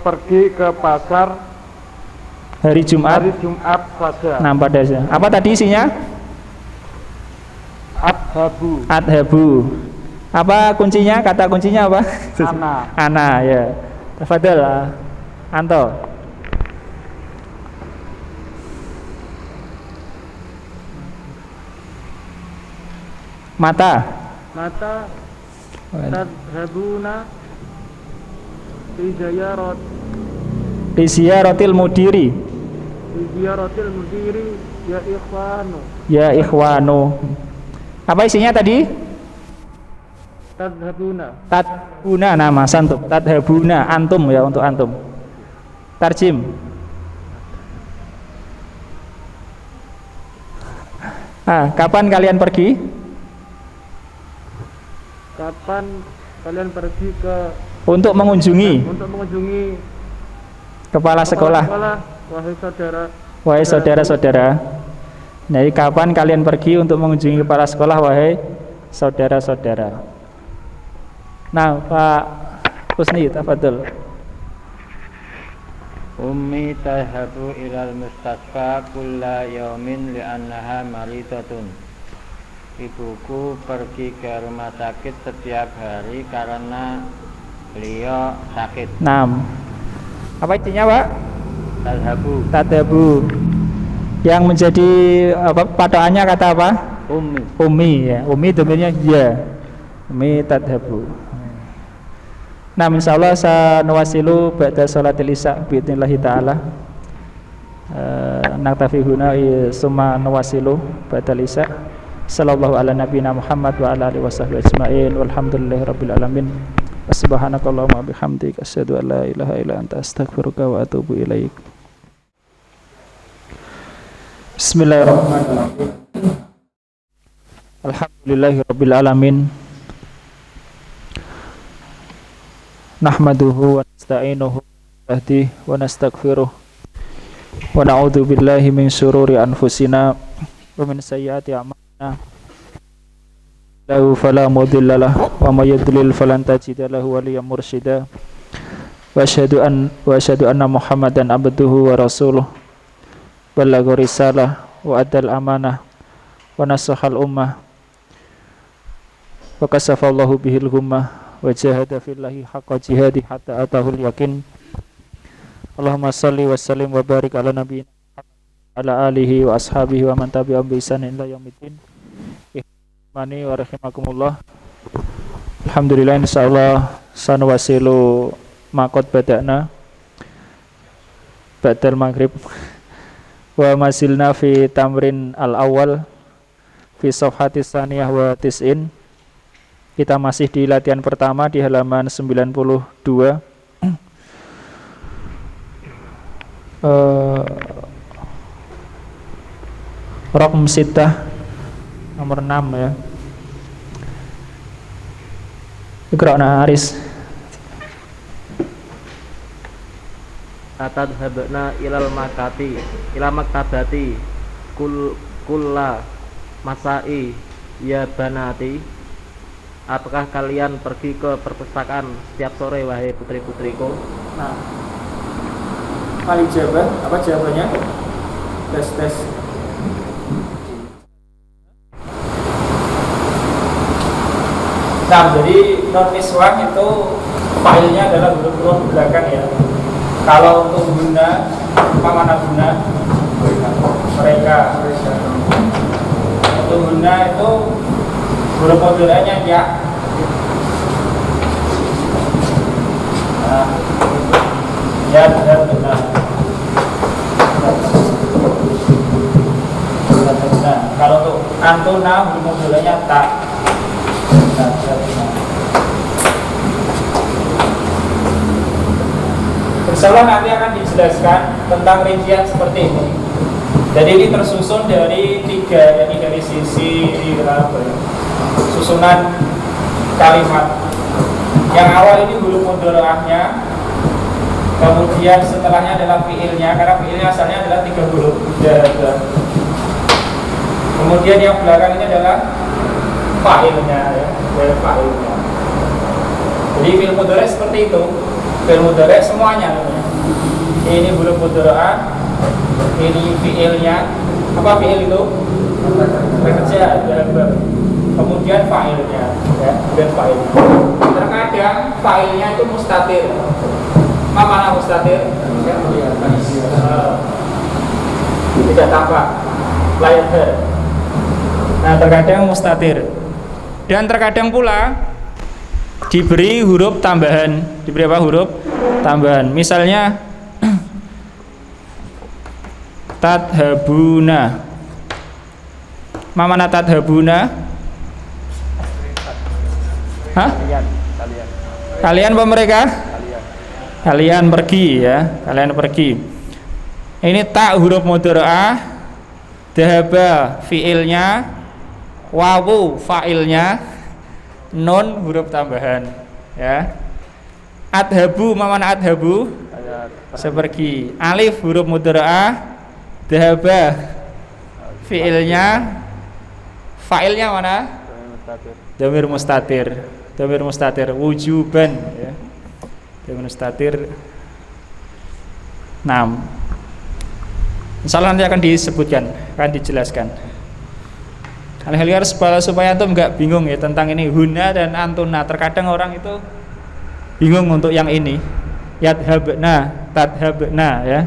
pergi ke pasar
Hari Jumat
saja.
Nah, apa tadi isinya? Adhabu. Apa kuncinya? Kata kuncinya apa? Ana ya. Tafadhol Anto. Mata
Tadhabuna
Li ziyaratil mudiri ya ikhwanu. Apa isinya tadi? Tadhabuna nama santum. Tadhabuna antum ya, untuk antum. Tarjim. Kapan kalian pergi? Untuk mengunjungi kepala sekolah. Wahai saudara-saudara. Jadi kapan kalian pergi untuk mengunjungi kepala sekolah, wahai saudara-saudara? Nah, Pak Husni, tafadhol.
Ummi tadhhabu ilal mustasfa kulla yaumin li'annaha maridatun. Ibuku pergi ke rumah sakit setiap hari karena beliau sakit.
Naam. Apa intinya, Pak? Tadhabu. Yang menjadi patokannya kata apa? Ummi ya. Ummi domirnya ya. Ummi tadhabu. Nah, insyaallah sanuwasilu ba'da sholatil isya biidznillah taala. Naktafi huna summa nuwasilu ba'dal isya. Sallallahu ala nabiyina Muhammad wa ala alihi washabbihi ajmain walhamdulillahirabbil alamin. Subhanakallahumma bihamdika asyhadu an la ilaha illa anta astaghfiruka wa atubu ilaik. Bismillahirrahmanirrahim. Alhamdulillahirabbil alamin. Nahmaduhu wa nasta'inuhu wa nastaghfiruh wa na'udzu billahi min syururi anfusina wa min sayyiati a'malina. Lahu fala mudilla lahu wa may yudlil falan tajida lahu waliyyan mursyida. Wa asyhadu anna Muhammadan abduhu wa rasuluh. Ballagha risalah wa addal amanah wa nasahal ummah wa kasafallahu bihil ghummah wa jahada fillahi haqqa jihadi hatta atahul yakin. Allahumma salli wa sallim wa barik ala nabiyyina ala alihi wa ashabihi wa man tabi'ahum bi ihsan ila yaumiddin. Mani wa rahimakumullah. Alhamdulillah, insyaallah sanwasilu makot badana ba'dal maghrib wa masilna fi tamrin al-awwal fi fi safhati tsaniyah wa tis'in. Kita masih di latihan pertama di halaman 92. Raqam sittah nomor 6 ya. Iqra'na Aris.
Atadhabna ilal maktabati kulla masai ya banati. Apakah kalian pergi ke perpustakaan setiap sore wahai putri-putriku?
Nah, al-ijabah apa jawabannya? Tes. Nah, jadi non niswah itu filenya adalah huruf belakang ya. Kalau untuk guna, apa mana guna? Mereka. Untuk guna itu huruf modulnya ya. Nah, ya benar. Kalau untuk antuna huruf modulnya tak. Insyaallah nanti akan dijelaskan tentang rincian seperti ini. Jadi ini tersusun dari 3, yakni dari sisi susunan kalimat. Yang awal ini huruf mudhari'ahnya, kemudian setelahnya adalah fiilnya, karena fiilnya asalnya adalah 3 huruf. Kemudian yang belakang ini adalah fa'ilnya ya, fa'ilnya. Jadi fiil mudhari' seperti itu. Fiil mudhari' semuanya. Ini huruf mudhari'ah, ini fiilnya. Apa fiil itu? Bekerja. Kemudian fa'ilnya ya, dan fa'ilnya. Terkadang fa'ilnya itu mustatir. Apa mana mustatir? Tidak tampak. Lain. Nah, terkadang mustatir. Dan terkadang pula diberi huruf tambahan. Diberi apa huruf tambahan? Misalnya tadhabuna. Mana tadhabuna? Hah? Kalian apa mereka? Kalian pergi ya. Kalian pergi. Ini tak huruf mudhari'ah, dhahaba fiilnya, wawu fa'ilnya, nun huruf tambahan ya. Adhabu mana adhabu? Sepergi. Alif huruf mudhari'ah, dhahaba fiilnya, fa'ilnya mana? Dhamir mustatir wujuban ya. Dhamir mustatir 6. Insyaallah nanti akan disebutkan, akan dijelaskan. Hal-hal supaya antum enggak bingung ya tentang ini huna dan antuna. Terkadang orang itu bingung untuk yang ini. Yadhabna, tadhabna ya.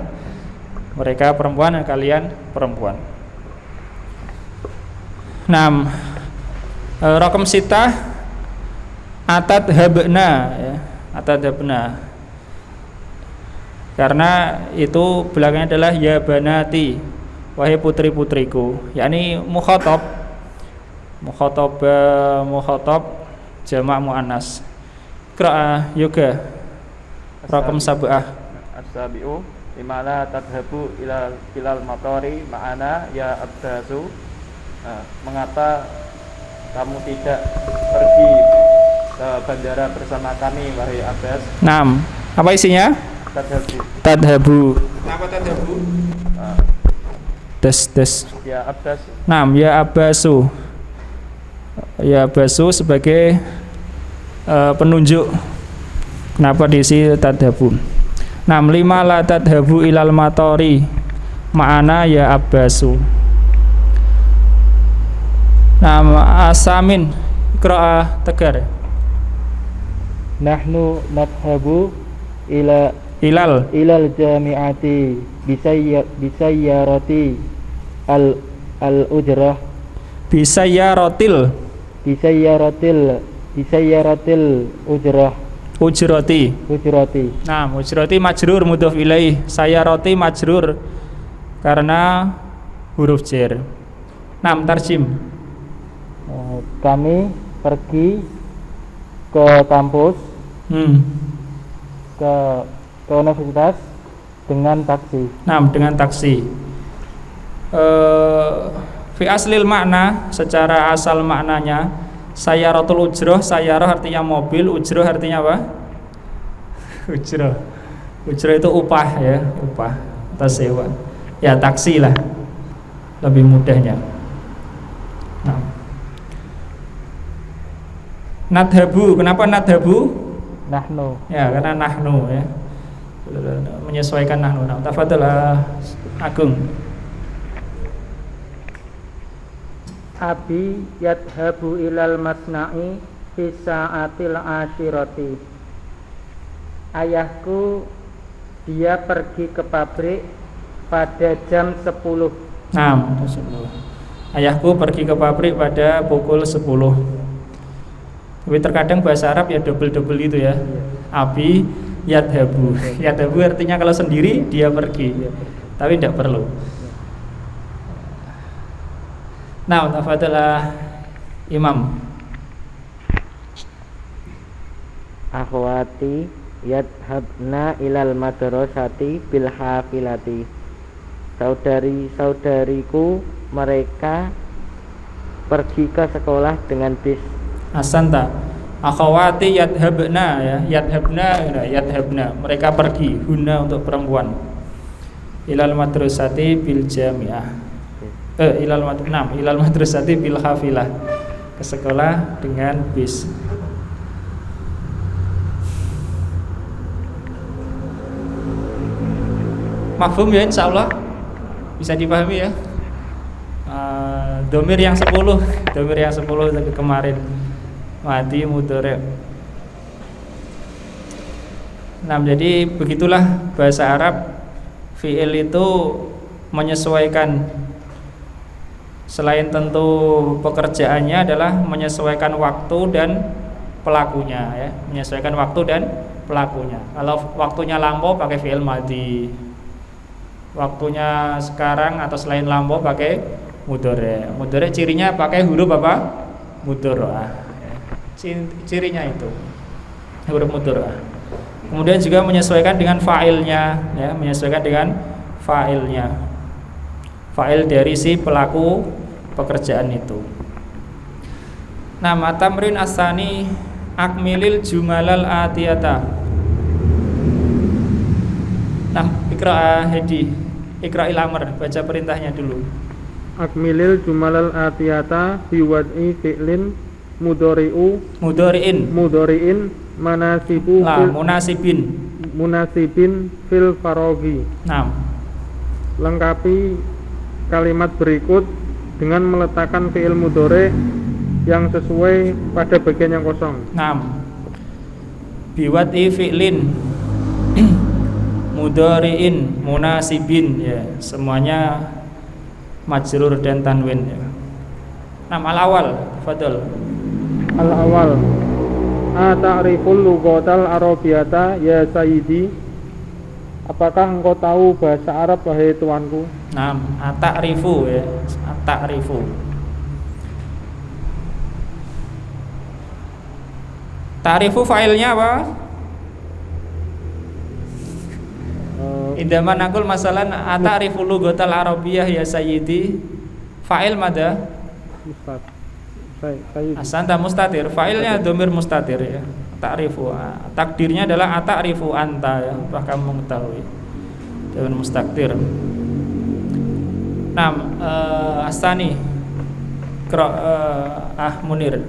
Mereka perempuan dan kalian perempuan. 6. Raqam sittah atadhabna ya. Atadhabna. Karena itu belakangnya adalah ya banati, wahai putri-putriku, yakni mukhatab jamak muannas. Qira'ah yoga raqam sab'ah.
As-sabi'u limala tadhabu ilal matori ma'ana ya abdasu. Mengapa kamu tidak pergi ke bandara bersama kami wahai Abbas?
6. Apa isinya? Tadhabu. Kenapa tadhabu? Des.
Ya Abbas.
6. Ya Abbasu. Ya Abbasu sebagai penunjuk. Kenapa diisi tadhabu? 6. 5 la tadhabu ilal matori ma'ana ya Abbasu. 6. Asamin. Qira'ah tegar.
Nahnu nadhabu ilal jami'ati bisayyarati al-ujrah
bisayyaratil
ujrah
ujrati. Nah, ujrati majrur mudhof ilaih, sayyarati majrur karena huruf jar. 6. Tarjim.
Kami pergi ke kampus, ke universitas dengan taksi.
Nah, dengan taksi. Fi aslil makna, secara asal maknanya sayyaratul ujroh, sayyarah artinya mobil, ujroh artinya apa? Ujroh itu upah ya, upah atau sewa. Ya taksi lah, lebih mudahnya. Nah. Nadhabu, kenapa nadhabu?
Nahnu.
Ya, karena nahnu ya. Menyesuaikan nahnu. Nah, tafadhal Agung.
Abi yadhabu ilal masna'i fi sa'atil asyirati. Ayahku dia pergi ke pabrik pada jam 10.
Nah, 10. Ayahku pergi ke pabrik pada pukul 10. Tapi terkadang bahasa Arab ya double-double itu ya. Abi yadhabu. Yadhabu artinya kalau sendiri dia pergi. Tapi tidak perlu. Nah, tafadhalah Imam.
Akhwati yadhabna ilal madrasati bil hafilati. Saudari-saudariku mereka pergi ke sekolah dengan bis.
Asanta. Akhwati yadhabna ya, yadhabna. Mereka pergi, huna untuk perempuan. Ilal madrasati bil jami'ah. Ilal madrasati bil hafilah, ke sekolah dengan bis. Mafhum ya, insyaallah bisa dipahami ya. Domir yang 10 kemarin madi mudhari'. Nah, jadi begitulah bahasa Arab. Fi'il itu menyesuaikan, selain tentu pekerjaannya adalah menyesuaikan waktu dan pelakunya ya, menyesuaikan waktu dan pelakunya. Kalau waktunya lampau pakai fi'il madhi, waktunya sekarang atau selain lampau pakai mudhari'. Mudhari' cirinya pakai huruf apa? Mudhara'ah. Cirinya itu huruf mudhara'ah. Kemudian juga menyesuaikan dengan fa'ilnya ya, menyesuaikan dengan fa'ilnya. Fa'il dari si pelaku pekerjaan itu. Nah, tamrin asani akmilil jumalal atiyata. Nah, Iqra Hedi, Iqra Amr, baca perintahnya dulu.
Akmilil jumalal atiyata biwad'i fi'lin mudhari'in manasibu munasibin fil farogi.
Nah,
lengkapi kalimat berikut dengan meletakkan fi'il mudhari' yang sesuai pada bagian yang kosong.
6. Biwad'i fi'lin mudhari'in munasibin ya, semuanya majrur dan tanwin ya. 6. Al-awal, tafadhal.
Al-awal. Ta'riful lughatal arabiyata ya sayyidi. Apakah engkau tahu bahasa Arab wahai tuanku?
Nah, ta'rifu ya, ta'rifu. Ta'rifu fa'ilnya apa? Indama naqul masalan ta'rifu lughatal arabiyyah ya sayyidi. Fa'il mada? Asanta mustatir. Fa'ilnya dhamir mustatir ya. Ta'rifu, takdirnya adalah ta'rifu anta ya, apakah kamu mengetahui dengan mustakdir. Nah, Astani Munir.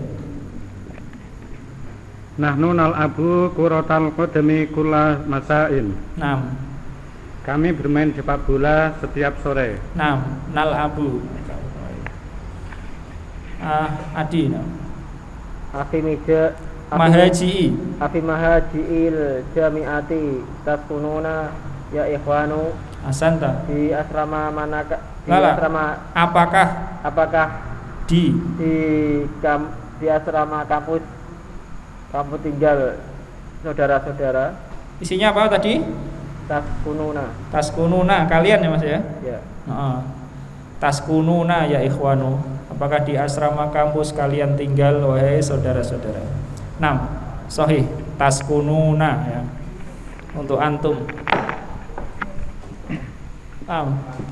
Nahnu nal'abu kuratal qadami kulla masa'in.
Nah,
kami bermain sepak bola setiap sore.
Nah, nal'abu. Adi.
Afi meja
Mahaji'i.
Afi mahaji'il jami'ati taskununa ya ikhwanu.
Asanta.
Di asrama manakah? Di
Lala.
asrama
Apakah di
asrama kampus kamu tinggal saudara-saudara?
Isinya apa tadi?
Taskununa
Kalian ya Mas ya?
Ya.
Taskununa ya ikhwanu. Apakah di asrama kampus kalian tinggal, wahai saudara-saudara? 6. Sahih, taskununa ya. Untuk antum.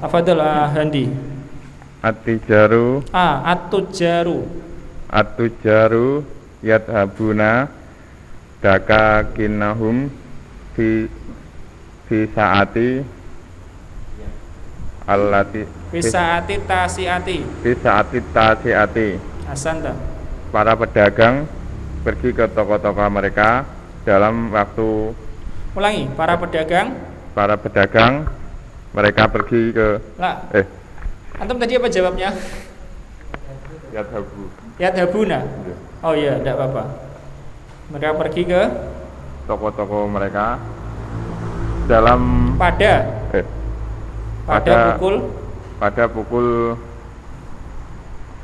Afadhal Handi.
At-tijaru
At-tujaru
yadhabuna dakakinahum fi saati allati
Fisaati tasiati.
fi saati tasiati.
Asanta.
Para pedagang pergi ke toko-toko mereka dalam waktu.
Ulangi, para pedagang
Mereka pergi ke
lah. Antum tadi apa jawabnya?
yadhabu.
Yadhabuna. Oh iya, tidak apa-apa. Mereka pergi ke
Toko-toko mereka dalam
pada
pukul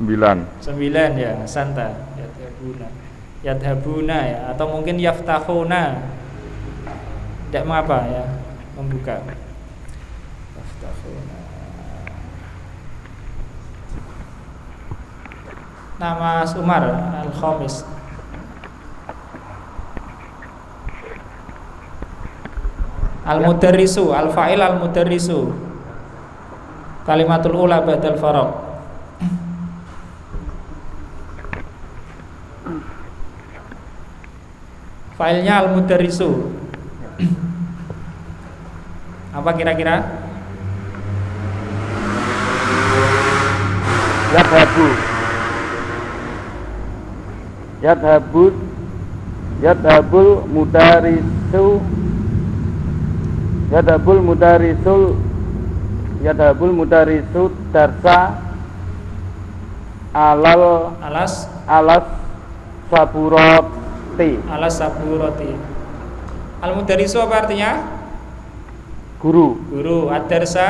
9.
9 ya, santa. Yadhabuna ya, atau mungkin yaftahuna. Tidak mengapa ya, membuka. Yaftahuna. Nama Umar Al-Khamis. Al-mudarrisu, al-fa'il al-mudarrisu. Kalimatul ula ba'dal faraq. Failnya al-mudarrisu. Apa kira-kira?
Yadhabul mudarisu darsa alas saburoti.
Al-mudarrisu apa artinya?
Guru.
Ad-darsa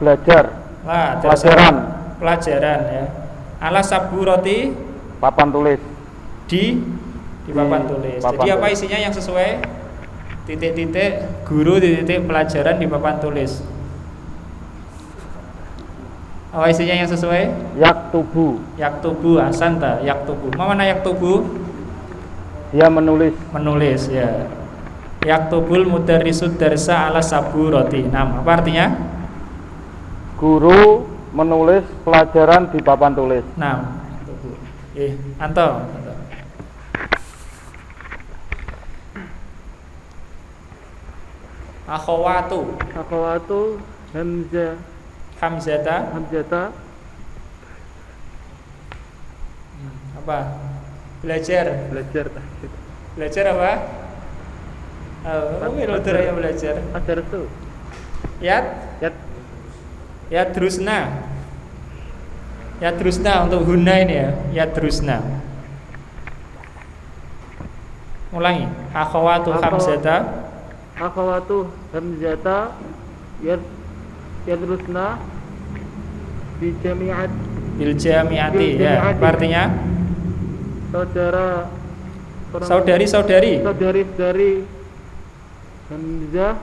belajar.
Lah, pelajaran ya. Ala saburoti
Papan tulis.
di papan tulis. Jadi apa isinya yang sesuai? Titik-titik guru, titik pelajaran di papan tulis. Apa isinya yang sesuai? Yaktubu, asanta, yaktubu. Mana yaktubu?
Dia menulis
ya. Yaktubul mudarrisud darsa ala saburoti. Apa artinya?
Guru menulis pelajaran di papan tulis.
Anto. Akhawatu Hamzata apa? Belajar apa? Belajar.
Adarsu.
Yadrusna untuk huna ini ya. Yadrusna. Ulangi. Akhawatu Hamzata
yadrusna bil
jami'ati ya. Apa artinya? Saudari
Hamzah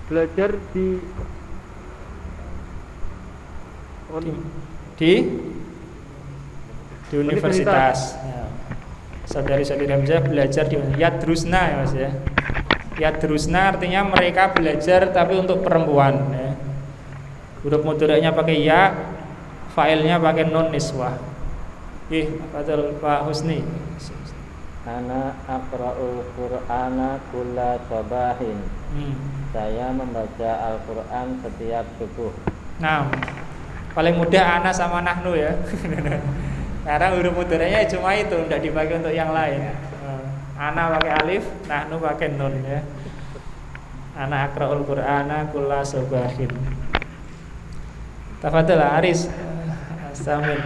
belajar di
universitas. Ya. Saudari-saudari Hamzah belajar di Yadrusna ya Mas ya. Yadrusna artinya mereka belajar tapi untuk perempuan ya. Huruf mudhari'nya pakai ya, fa'ilnya pakai nun niswah. Betul Pak Husni.
Ana aqra'ul Qur'ana kulla sabahin. Saya membaca Al-Qur'an setiap subuh.
Paling mudah ana sama nahnu ya. Karena huruf mudhari'nya cuma itu, tidak dipakai untuk yang lain. Ana pakai alif, nahnu pakai nun ya. Ana aqra'ul Qur'ana kulla sabahin. Tafadhal Aris. Astamin.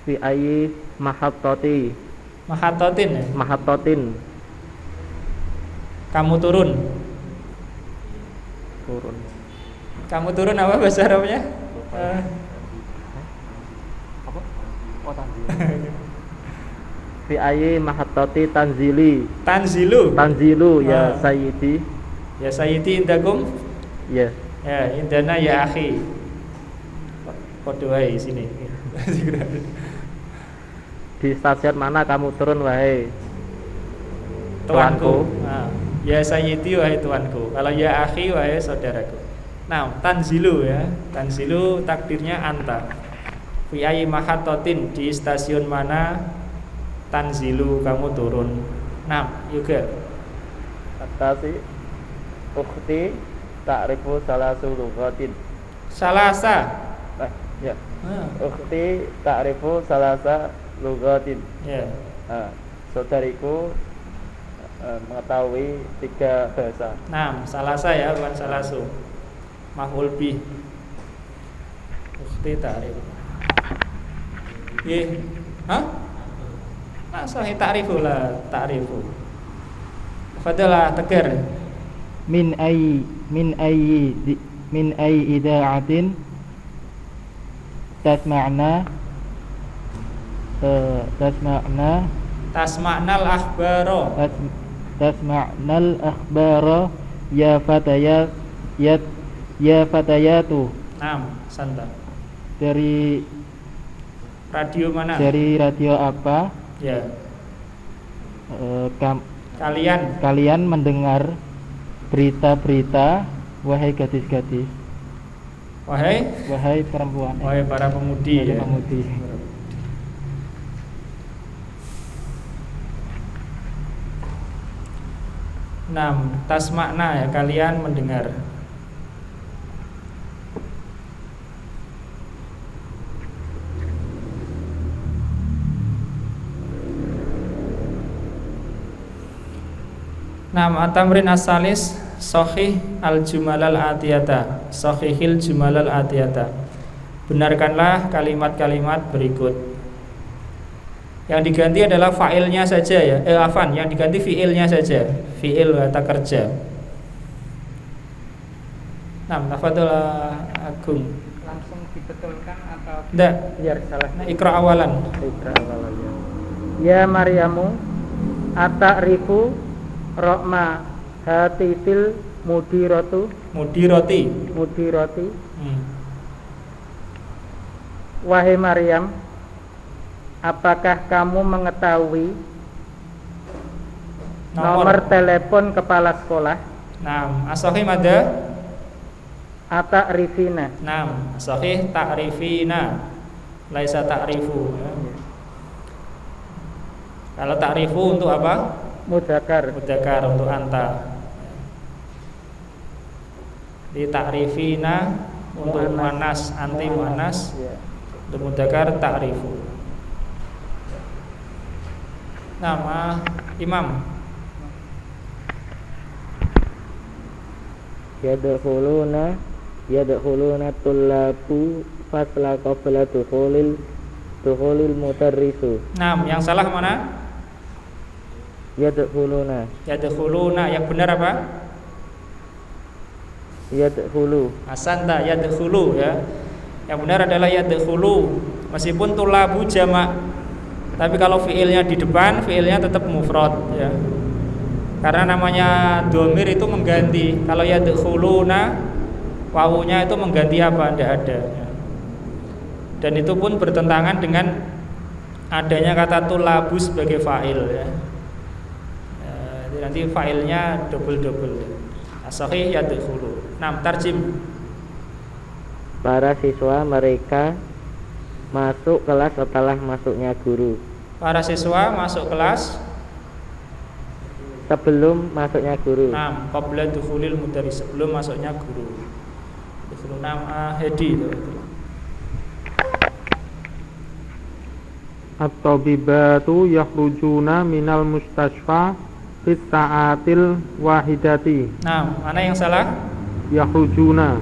Fi ayyi mahattati. Mahattatin.
Kamu turun. Kamu turun apa bahasa Arabnya?
Fi ayyi mahattati tanzilu ya
sayyidi. Ya sayyidi indakum?
Ya.
Ya indana ya akhi. Kode wae sini.
Di stasiun mana kamu turun wahai
Tuanku. Nah, ya sayyidi wahai tuanku. Kalau ya akhi wahai saudaraku. Nah, tanzilu ya. Tanzilu takdirnya anta. Fi ayyi mahattatin, di stasiun mana tanzilu kamu turun. Nah, juga.
Atasi ukhti ta'rifu salasu lughatin.
Salasa.
Ya.
Ah,
Ukhti ta'rifu salasa lughatin.
ya.
Saudariku mengetahui 3 bahasa.
Nah, salasa ya, bukan salasu. Maf'ul bih. Ukhti ta'rif. Nggih. Hah? Nah, sahih ta'rifu lah, ta'rifu. Fadalah tegar.
min ay idaatin tasma'na
Tasma'nal akhbaro.
tasma'nal akhbara ya fatayatu.
Nah, santa.
Dari
Radio mana?
radio apa
Ya.
kalian mendengar berita-berita, wahai gadis-gadis, wahai perempuan,
Wahai para pemudi
wahai
ya.
pemudi.
Tasmakna ya, kalian mendengar. At-tamrin as-salis sahih al-jumalal atiyata. Sahihil jumalal atiyata. Benarkanlah kalimat-kalimat berikut. Yang diganti adalah fa'ilnya saja ya. Yang diganti fi'ilnya saja. Fi'il kata kerja. Tafadhol Agung.
Langsung dibetulkan atau
Enggak,
Biar salah.
ikra awalan.
Ikra awalannya. Ya Maryamu, ata'rifu rokma hatifil mudiratu
Mudiroti.
mudirati.
Hmm.
Wahai Maryam, apakah kamu mengetahui nomor telepon kepala sekolah?
As-sahih mada?
Ata'rifina.
Sahih ta'rifina. Laisa ta'rifu ya. Kalau ta'rifu untuk apa?
Mudzakkar.
Mudzakkar untuk anta. Di ta'rifina untuk muannas, anti muannas.
Ya.
Untuk mudzakkar ta'rifu. Nama Imam.
Yadkhuluna tullabu fasla qabla dukhulil mudarrisu.
Yang salah mana?
Yadkhuluna.
Yang benar apa?
Yadkhulu.
Asanta yadkhulu ya. Yang benar adalah yadkhulu. Meskipun tulabu jamak, tapi kalau fiilnya di depan, fiilnya tetap mufrad ya. Karena namanya domir itu mengganti. Kalau yadkhuluna, wawunya itu mengganti apa? Tidak ada ya. Dan itu pun bertentangan dengan adanya kata tulabu sebagai fa'il ya. Nanti fa'ilnya double. As-sahih yadkhulu. Tarjim.
Para siswa mereka masuk kelas setelah masuknya guru.
Para siswa masuk kelas
Sebelum masuknya guru.
Qabla dukhulil mudarris, sebelum masuknya guru. Dukhulun Hedi itu.
At-tabibatu yakhrujuna minal mustashfa fit sa'atil wahidati.
Mana yang salah?
Yakhrujuna.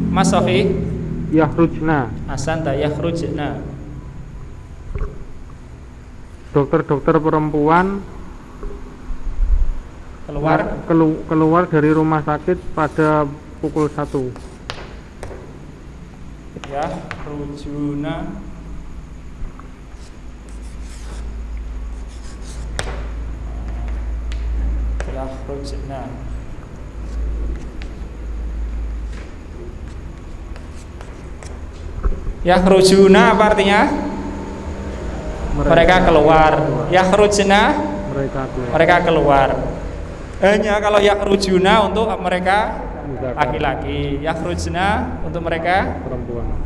Mas sahih?
Yakhrujna.
Asanta yakhrujna.
Dokter-dokter perempuan keluar dari rumah sakit pada pukul 1.
Yakhrujuna. Yakhrujuna apa artinya? Mereka keluar. Yakhrujna mereka keluar. Hanya kalau yakhrujuna untuk mereka laki-laki, yakhrujna untuk mereka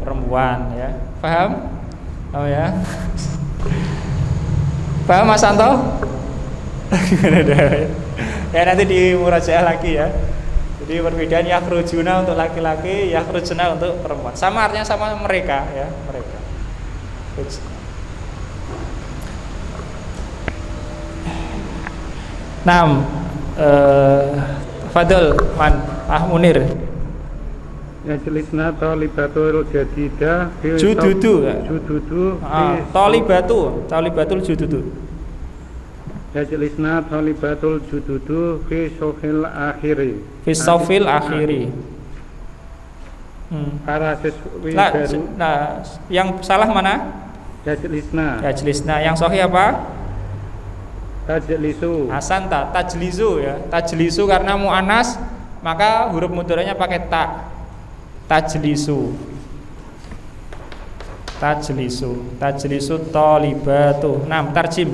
perempuan ya. Paham? Oh ya. Paham Mas Santo? Ya nanti di murajaah lagi ya. Jadi perbedaan yakhrujuna untuk laki-laki, yakhrujna untuk perempuan. Sama artinya sama mereka ya, mereka. Naam, Fadl Man Munir.
Yajlisna talibatul jadidah
Jududu. Talibatul jududu.
Yajlisna talibatul jududu fi sofil akhiri.
Fi sofil akhiri.
Para siswi baru.
Nah, yang salah mana?
Yajlisna.
Yang sahih apa?
Tajlisu.
Asanta, tajlisu ya. Tajlisu karena muannas, maka huruf mudhari'nya pakai ta. Tajlisu talibatu. Nah, tarjim.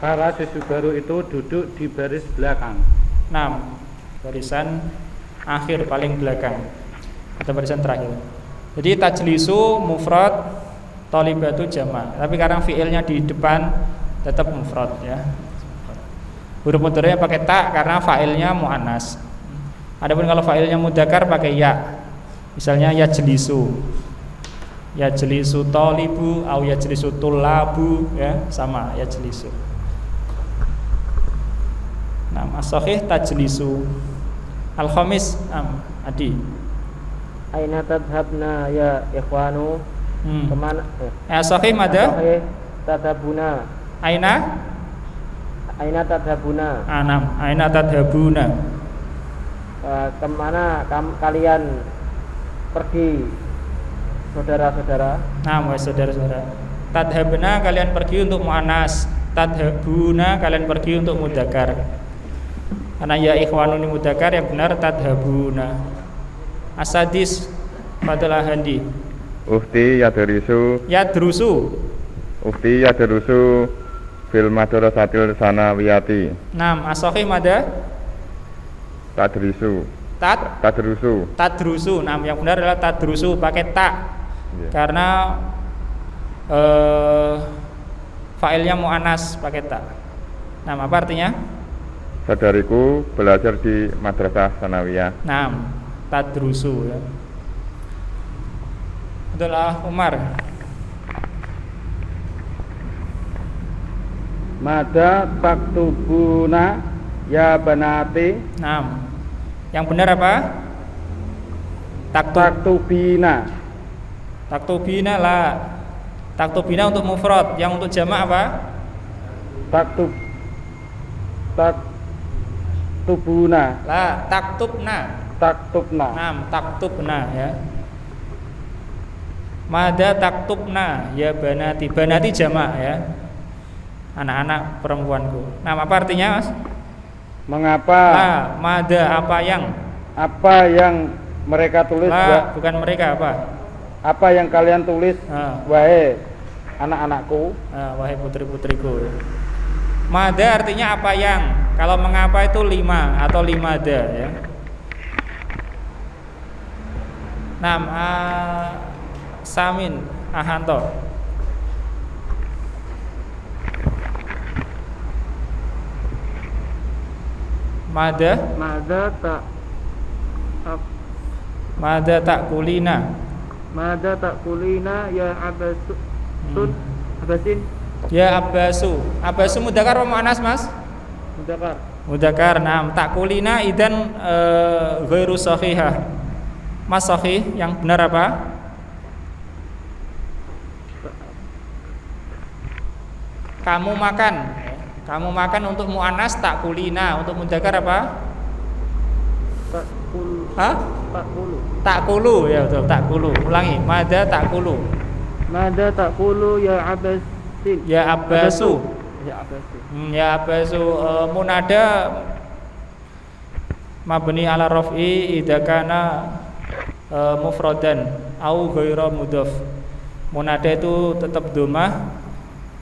Para siswi baru itu duduk di baris belakang.
6 barisan akhir paling belakang atau barisan terakhir. Jadi tajlisu mufrad, talibatu jamak. Tapi karena fiilnya di depan tetap mufrad ya. Huruf mudhari'nya pakai ta karena fa'ilnya muannas. Adapun kalau fa'ilnya mudzakkar pakai ya. Misalnya yajlisu talibu atau yajlisu tullabu ya, sama yajlisu. Nah, as-sahih tajlisu. Al-khamis Adi.
Aina tadhabna ya ikhwanu? Kemana?
As-sahih mada?
As-sahih tadhabuna.
Aina
tadhabuna.
Aina tadhabuna.
Kemana kalian pergi, saudara-saudara?
Saudara-saudara. Tadhabna kalian pergi untuk muannas, tadhabuna kalian pergi untuk mudzakkar. Karena ya ikhwanun mudzakkar yang benar tadhabuna. Asadis Fadl Ahandi.
Ufti yadrusu fil madrasatil sanawiyati.
As-sahih mada?
Tadrusu.
Yang benar adalah tadrusu pakai ta. Yeah. Karena fa'ilnya muannas pakai ta. Apa artinya?
Saudariku belajar di madrasah sanawiyah.
Tadrusu ya. Adalah Umar.
Mada taktubuna ya banati.
Yang benar apa?
Taktubina
lah. Taktubina untuk mufrad, yang untuk jamak apa?
Taktubuna.
Lah, taktubna. Taktubna ya. Mada taktubna ya banati. Banati jamak ya. Anak-anak perempuanku. Apa artinya, Mas?
Mengapa?
Mada apa yang
mereka tulis?
Bukan mereka apa?
Apa yang kalian tulis? Wahai anak-anakku.
Wahai putri-putriku. Mada artinya apa yang? Kalau mengapa itu 5 atau limada ya. Samin Ahanto. Mada tak kulina ya Abbasin. Ya Abbasu mudzakkar apa muannas, Mas? Mudzakkar. Tak kulina idan ghairu sahihah. Mas sahih yang benar apa? Kamu makan untuk muannas tak kulina, untuk mudzakkar apa? Takulu ya betul, takulu. Ulangi, mada takulu ya Abbasin. Ya Abbasu. Munada mabni ala raf'i idza kana mufradan au ghairu mudhaf. Munada itu tetap dhammah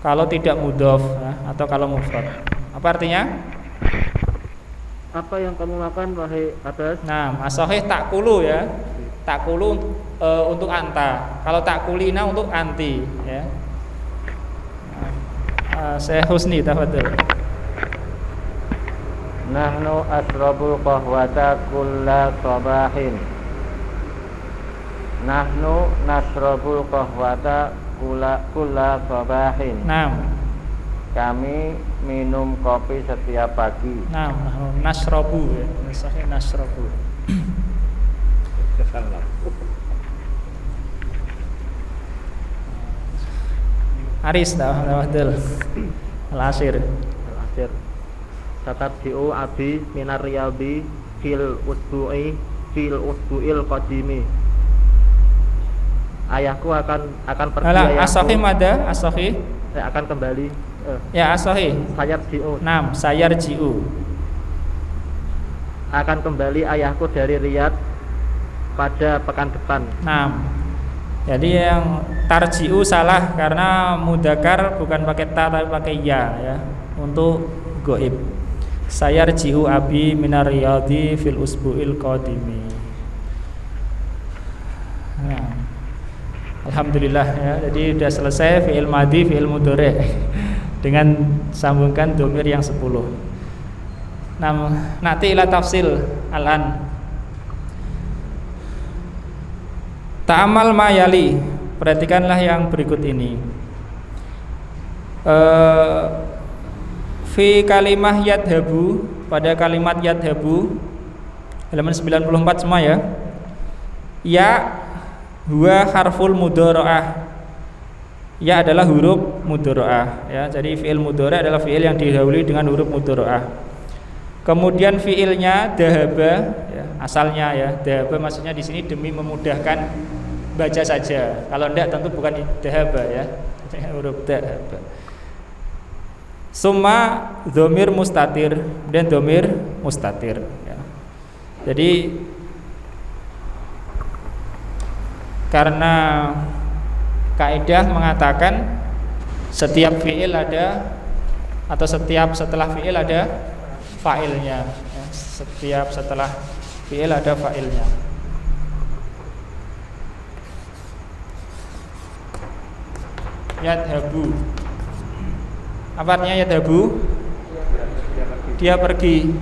kalau tidak mudhaf ya, atau kalau mufrad. Apa artinya?
Apa yang kamu makan wahai Abbas?
Nah, as-sahih takulu ya. Takulu untuk anta. Kalau takulina untuk anti ya. Saya Husni tafadhol.
Nahnu asrabul qahwata kulla sabahin. Nahnu nasrabul qahwata kulla sabahin.
Naam.
Kami minum kopi setiap pagi.
Naam, nasrabu ya. Sahih nasrabu. Aris tafadhol. Al-Asir.
Al-akhir. Tatabdi'u abi minar riyadi fil usbu'il qadimi. Ayahku akan pergi.
As-sahih mada? As-sahih.
Saya akan kembali.
Ya, as-sahih.
Sayarji'u.
Naam, sayarji'u.
Akan kembali ayahku dari Riyadh pada pekan depan.
Naam. Jadi yang tarji'u salah karena mudzakkar bukan pakai ta tapi pakai ya untuk goib. Sayarji'u abi minar riyadi fil usbu'il qadimi. Nah. Alhamdulillah ya. Jadi sudah selesai fi'il madhi, fi'il mudhari dengan sambungkan dhamir yang 10. Nah, nanti ila tafsil al-an. Ta'amal ma yali. Perhatikanlah yang berikut ini. Fi kalimah yadhabu, pada kalimat yadhabu halaman 94 semua ya. Ya huwa harful mudharaah. Ya adalah huruf mudharaah ya. Jadi fi'il mudhara' adalah fi'il yang didahului dengan huruf mudharaah. Kemudian fi'ilnya dahaba ya, asalnya ya. Dahaba maksudnya di sini demi memudahkan baca saja. Kalau enggak tentu bukan dahaba ya. Huruf dahaba. Summa dhamir mustatir dan dhamir mustatir ya. Jadi karena kaidah mengatakan setiap fi'il ada atau setiap setelah fi'il ada fa'ilnya ya. Setiap setelah fi'il ada fa'ilnya. Yadhabu. Apa artinya yadhabu? Dia pergi.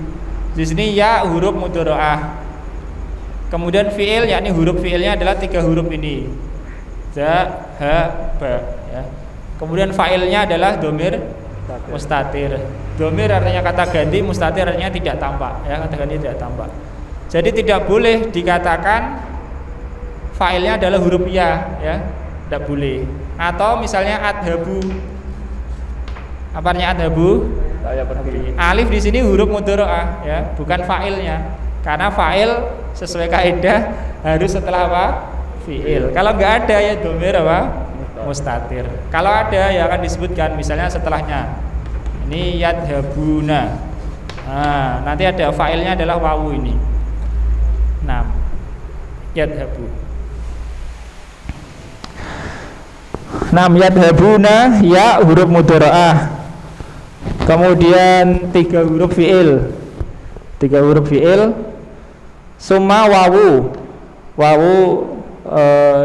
Di sini ya huruf mudharaah. Kemudian fi'il, yakni huruf fi'ilnya adalah 3 huruf ini. Za, ha, ba ya. Kemudian fa'ilnya adalah dhamir mustatir. Dhamir artinya kata ganti, mustatir artinya tidak tampak ya, kata ganti tidak tampak. Jadi tidak boleh dikatakan fa'ilnya adalah huruf ya, tidak boleh. Atau misalnya adhabu. Apa artinya adhabu?
Saya pergi.
Alif di sini huruf mudharaah ya, bukan fa'ilnya. Karena fa'il sesuai kaidah harus setelah apa? Fi'il. Kalau enggak ada ya dhamir apa? Mustatir. Kalau ada ya akan disebutkan misalnya setelahnya. Ini yadhabuna. Nah, nanti ada fa'ilnya adalah wawu ini. Nah, yadhabu. Nam yadhabuna ya huruf mudharaah. Kemudian 3 huruf fi'il. 3 huruf fi'il. Summa wawu. Wawu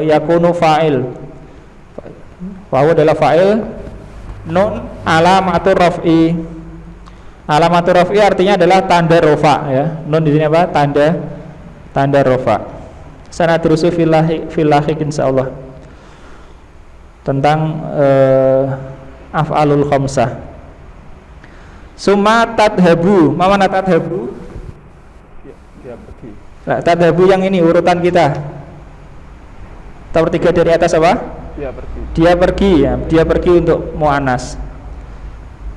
yakunu fa'il. Wawu adalah fa'il. Nun alamatur raf'i. Alamatur raf'i artinya adalah tanda rofa ya. Nun di sini apa? Tanda rofa. Sanadrusu fil lahiq insyaallah. Tentang af'alul khamsah. Summa tadhabu. Mana tadhabu?
Dia pergi.
Nah, tadhabu yang ini urutan kita. Nomor 3 dari atas apa?
Dia pergi.
Dia pergi ya. Dia pergi untuk muannas.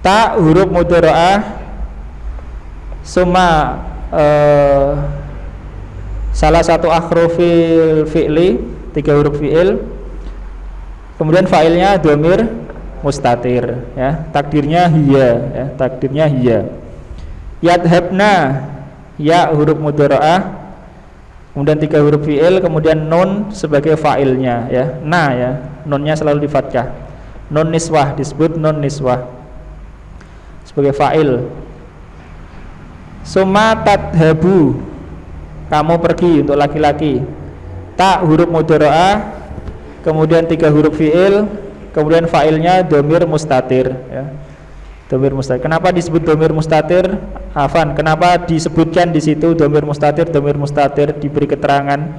Ta huruf mudharaah. Summa salah satu akhrufil fi'li, 3 huruf fi'il. Kemudian fa'ilnya dhamir mustatir ya. Takdirnya hiya ya. Takdirnya hiya. Yadhabna ya huruf mudharaah. kemudian 3 huruf fi'il, kemudian nun sebagai fa'ilnya ya. Na ya, nunnya selalu di fathah. Nun niswah disebut nun niswah sebagai fa'il. Summa tadhabu, kamu pergi untuk laki-laki. Ta huruf mudhara'ah, kemudian 3 huruf fi'il, kemudian fa'ilnya dhamir mustatir ya. Dhamir mustatir. Kenapa disebut dhamir mustatir? Afan, kenapa disebutkan di situ dhamir mustatir? Dhamir mustatir diberi keterangan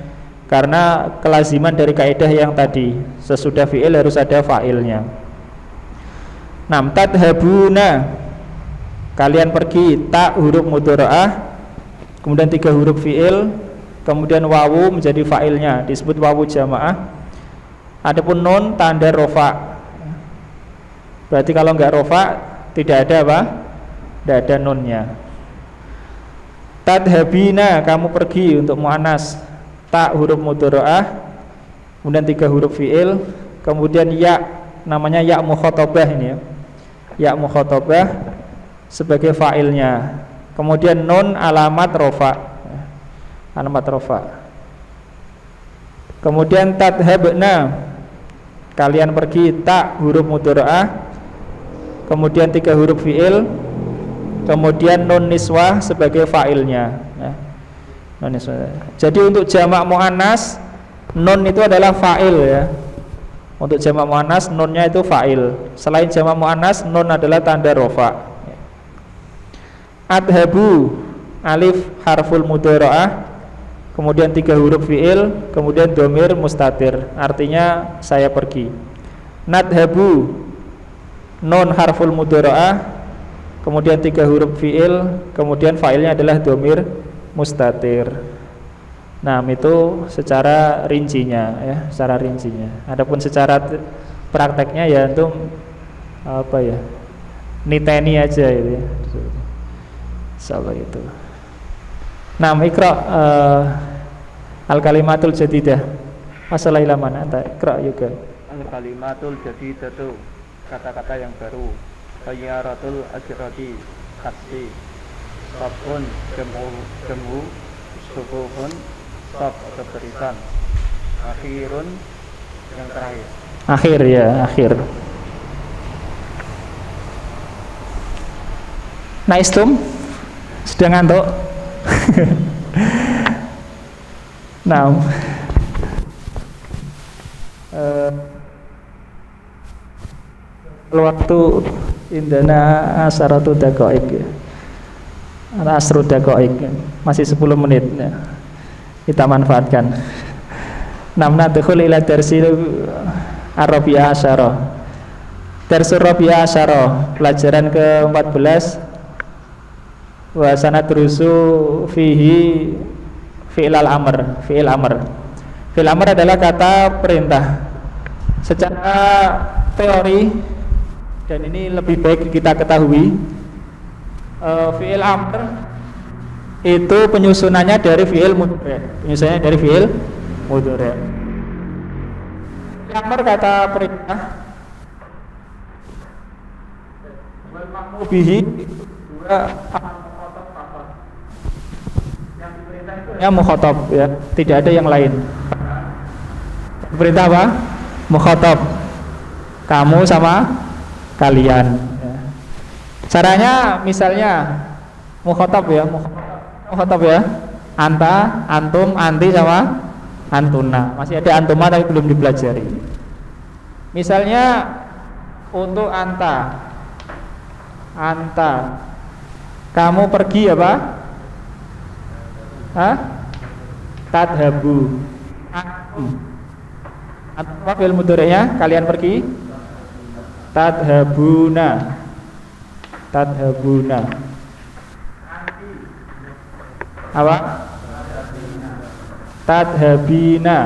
karena kelaziman dari kaidah yang tadi, sesudah fi'il harus ada fa'ilnya. Nam tadhabuna, kalian pergi. Ta huruf mudhara'ah, kemudian 3 huruf fi'il, kemudian wawu menjadi fa'ilnya, disebut wawu jamaah. Adapun nun tanda rofa, berarti kalau enggak rofa tidak ada apa? Tidak ada nunnya. Tadhabina, kamu pergi untuk mu'anas. Ta huruf mudhara'ah, kemudian 3 huruf fi'il, kemudian ya, namanya ya mukhatabah ini ya. Ya mukhatabah sebagai fa'ilnya. Kemudian nun alamat rofa, alamat rofa. Kemudian tadhabna, kalian pergi. Ta huruf mudhara'ah, kemudian 3 huruf fi'il, kemudian nun niswah sebagai fa'ilnya ya. Nun niswah. Jadi untuk jamak muannas nun itu adalah fa'il ya. Untuk jamak muannas nunnya itu fa'il. Selain jamak muannas nun adalah tanda rofa ya. Adhabu, alif harful mudhara'ah, kemudian 3 huruf fi'il, kemudian dhamir mustatir, artinya saya pergi. Nadhabu, nun harful mudhara'ah, kemudian 3 huruf fi'il, kemudian fa'ilnya adalah dhamir mustatir. Nah, itu secara rincinya ya, secara rincinya. Adapun secara prakteknya ya itu apa ya? Niteni aja itu ya. Insyaallah itu. Nah, ikra al-kalimatul jadidah. Masalah mana? Anta ikra juga.
Al-kalimatul jadidatu, kata-kata yang baru. Sayyaratul ajrati, taksi. Sabun, jemu, subuhun, sab, berisan. Akhirun, yang terakhir.
Akhir ya, akhir. Naistum, sedang ngantuk. Nah, waktu indana asaratu daqaiq ya. Asru daqaiq masih 10 menit ya. Kita manfaatkan. Namna dukhul ila darsi Arabiah asyara. Darsul Rabi'ah asyara, pelajaran ke-14. Wa sanadrusu fihi fi'il al-amr. Fi'il amr. Fi'il amr adalah kata perintah. Secara teori, dan ini lebih baik kita ketahui, fi'il amr itu penyusunannya dari fi'il mudhari'. Penyusunannya dari fi'il mudhari'. Fi'il amr kata perintah. Wal ma'mur bihi yang mukhatab ya, tidak ada yang lain. Perintah apa? Mukhatab, kamu sama kalian ya. Caranya misalnya mukhatab ya, mukhatab ya, anta, antum, anti sama antuna. Masih ada antuma tapi belum dipelajari. Misalnya untuk anta, kamu pergi apa? Tadhabu. Apa fi'il mudhari'nya? Kalian pergi. Tadhabuna. Tadhabuna. Apa? Tadhabina.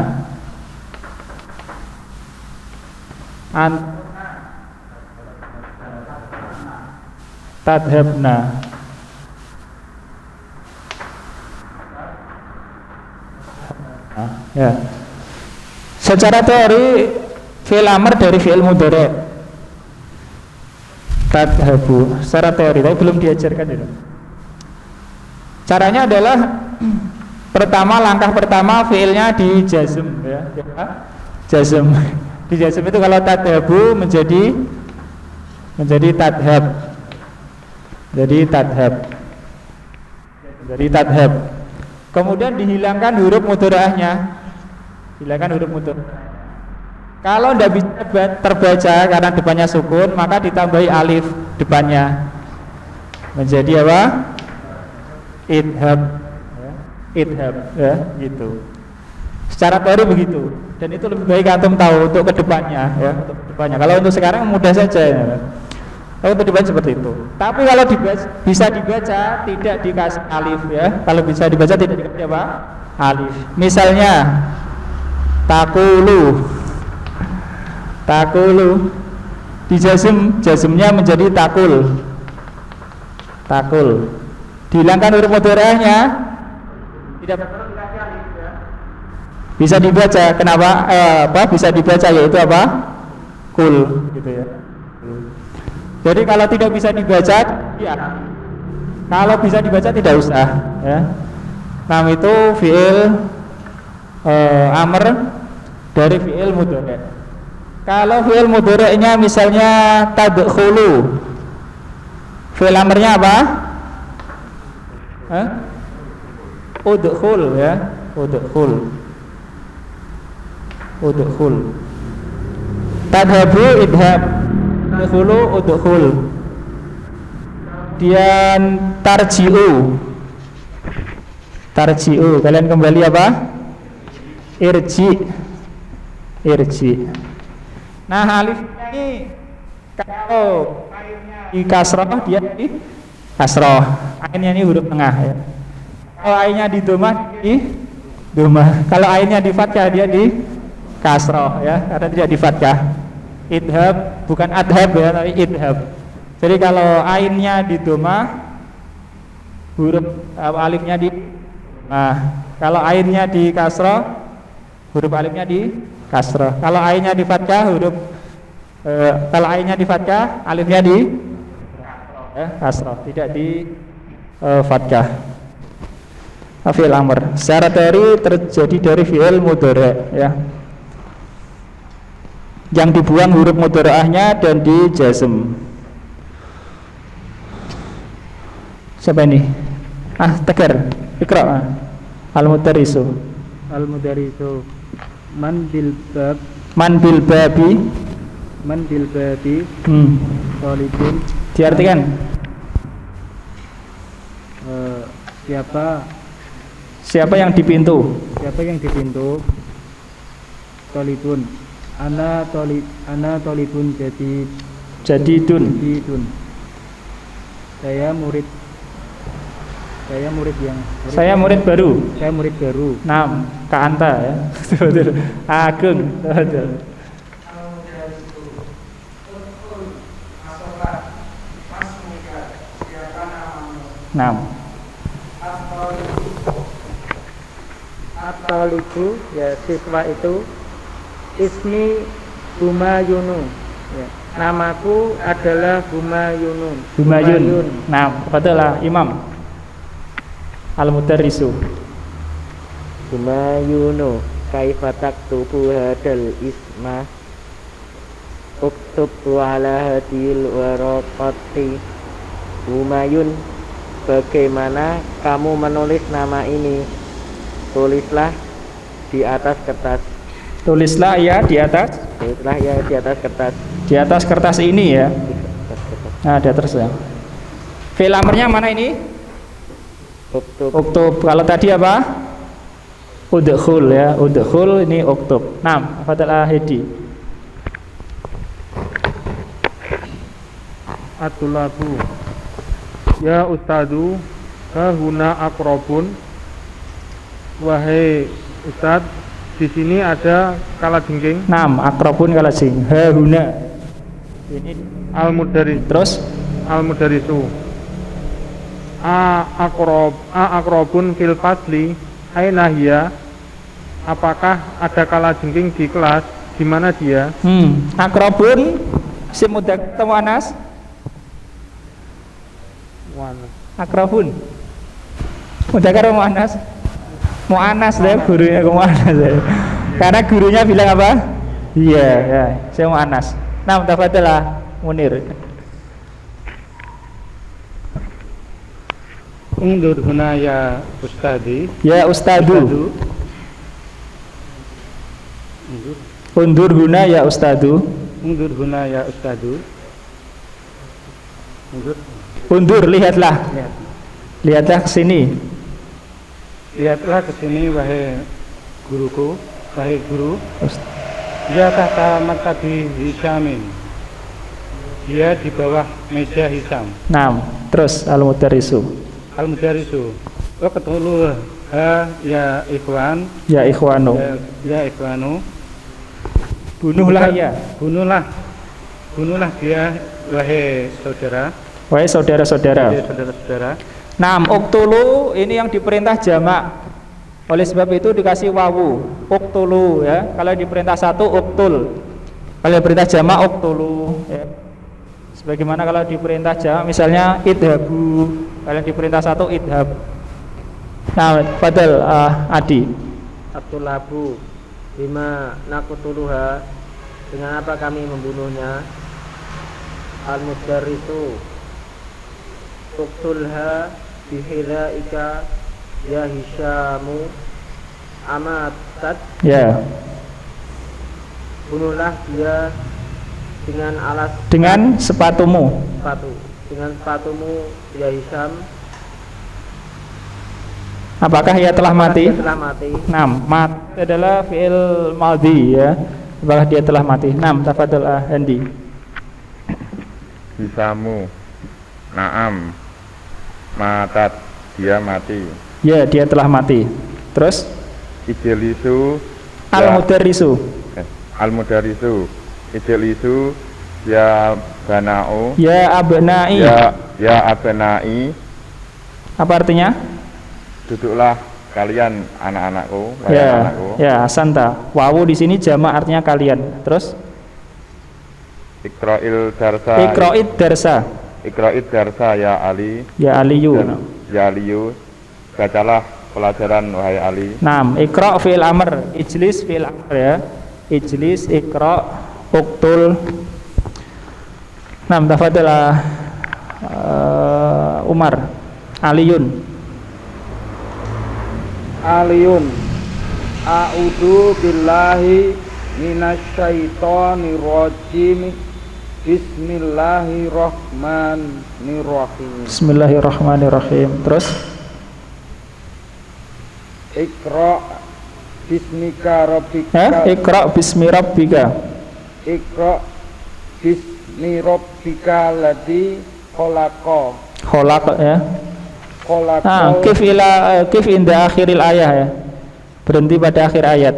Tadhabna. Ya. Secara teori fi'il amr dari fi'il mudhari'. Tadhabu. Secara teori tapi belum diajarkan itu. Caranya adalah Pertama, langkah pertama fiilnya di jazm ya. Jazm. Di jazm itu kalau tadhabu menjadi tadhab. Jadi tadhab. Kemudian dihilangkan huruf mudhari'ahnya. Hilangkan huruf mudhari'ah. Kalau tidak bisa terbaca karena depannya sukun, maka ditambahi alif depannya. Menjadi apa? Idhab. Idhab ya, gitu. Secara teori begitu. Dan itu lebih baik antum tahu untuk kedepannya ya, untuk kedepannya. Kalau untuk sekarang mudah saja ya. Kalau untuk dibaca seperti itu. Tapi kalau bisa dibaca tidak dikasih alif ya. Kalau bisa dibaca tidak dikasih apa? Alif. Misalnya takulu di jazmnya menjadi takul. Dihilangkan huruf mudhari'ahnya, tidak bisa dibaca. Kenapa? Bisa dibaca yaitu apa? Kul gitu ya. Jadi kalau tidak bisa dibaca ya. Kalau bisa dibaca tidak usah ya. Nam itu fi'il amr dari fi'il mudhari'. Kalau fi'il mudhari'nya misalnya tadkhulu, fi'il amrnya apa? Udkhul ya, udkhul. Tadhabu idhab, tadkhulu udkhul. Kemudian tarji'u, kalian kembali apa? Irji. Nah, alif ini kalau di kasroh dia di kasroh, ainnya ini huruf tengah ya. Kalau ainnya di domah di domah. Kalau ainnya di fathah dia di kasroh ya, karena tidak di fathah. Idhab bukan adhab ya, tapi idhab. Jadi kalau ainnya di domah, huruf alifnya di kalau ainnya di kasroh, huruf alifnya di kasroh. Kalau ainnya di fathah, kalau ainnya di fathah, alifnya di kasroh, tidak di fathah. Fi'il amr secara teori terjadi dari fi'il mudhari' ya, yang dibuang huruf mudhari'ahnya dan di jazm. Siapa ini? Tegar, Iqra. Al-mudarisu man bil babi talibun. Diartikan siapa yang di pintu talibun. Ana talibun jadidun. Saya murid baru. Nah, Kak Anta ya. Betul. Ageng. Betul. Nah.
At-talibu ya, siswa itu ismi Humayunu ya. Namaku adalah Humayun.
Nah, betul lah Imam Al-Mudarrisu.
Humayunu kaifa taktubu hadal isma uktub ala hadil waraqati. Humayun, bagaimana kamu menulis nama ini? Tulislah di atas kertas.
Tulislah ya di atas kertas. Di atas kertas ini ya. Nah, di atas ya. Fi'il amrnya mana ini? Uktub. Kalau tadi apa? Udkhul ya. Udkhul ini uktub. Nah, fadal ahidi.
At-tulabu ya ustadu hahuna akrobun. Wahai ustad, di sini ada kalajengking.
Nam, akrobun kalajengking. Hahuna. Ini
Al-mudaris.
Terus
Al-mudarisu. Akrobun fil fasli. Aina hiya? Apakah ada kalajengking di kelas? Di mana dia?
Akrobun si mudak temu Anas. Akrobun mudakar temu Anas. Mu'anas deh gurunya kok Mu'anas ya. Karena gurunya bilang apa? Iya, ya, saya Mu'anas. Nah, tafadhalah Munir.
Undur huna ya ustadi.
Ya Ustadu. Undur huna ya Ustadu.
Undur huna ya ustadu.
Undur, lihatlah. Lihatlah ke sini.
Lihatlah ke sini wahai guruku, wahai guru. Dia kata maktabi Hisamin. Dia di bawah meja Hisam.
Nah, terus al-mudarrisu.
Al-mudarrisu. Wa qatulu ha ya ikhwan.
Ya ikhwanu.
Ya ikhwanu.
Bunuhlah ya.
Bunuhlah dia wahai saudara.
Wahai saudara-saudara.
Wahai saudara-saudara.
Nah, uktulu ini yang diperintah jamak. Oleh sebab itu dikasih wawu. Uktulu ya. Kalau diperintah satu uktul. Kalau diperintah jamak uktulu ya. Sebagaimana kalau diperintah jamak misalnya idhabu. Kalau diperintah satu idhab. Nah, padahal Adi.
Abdulabu bima nakutuluha, dengan apa kami membunuhnya. Al-mudarrisu uktulha bihilaika ya Hisyamu amatat.
Ya.
Bunuhlah dia dengan alas,
Dengan sepatumu.
dengan sepatumu ya Hisyam.
Apakah ia telah mati?
Dia telah mati.
Nah, mat adalah fi'il madhi ya. Apakah dia telah mati? Nah, tafadhal Andi.
Hisamu. Naam. Matat. Dia mati.
Ya, dia telah mati. Terus
Ijlisu.
al-mudarrisu.
Al-mudarrisu. Ijlisu ya banau.
Ya abnai.
Ya abnai.
Apa artinya?
Duduklah kalian anak-anakku, wahai
Ya,
anakku.
ya, santa. Wawu di sini jamak artinya kalian. Terus
Iqra'il darsa.
iqra'id darsa.
Iqra'id darsa ya Ali.
Ya Aliyu.
Ya Aliyu. Bacalah pelajaran wahai Ali.
Naam, iqra' fi'il amr, ijlis fi'il amr ya. Ijlis, iqra', uktul. Naam, tafadhal Umar. Aliyun.
A'udzu billahi minasyaitonir rajim. Bismillahirrahmanirrahim.
Bismillahirrahmanirrahim. Terus
Iqra bismika rabbika.
Iqra' bismi rabbika.
Iqra bismi rabbika ladzi khalaqa.
Khalaq ya.
Khalaqal
Kif inda akhiril ayah ya. Berhenti pada akhir ayat.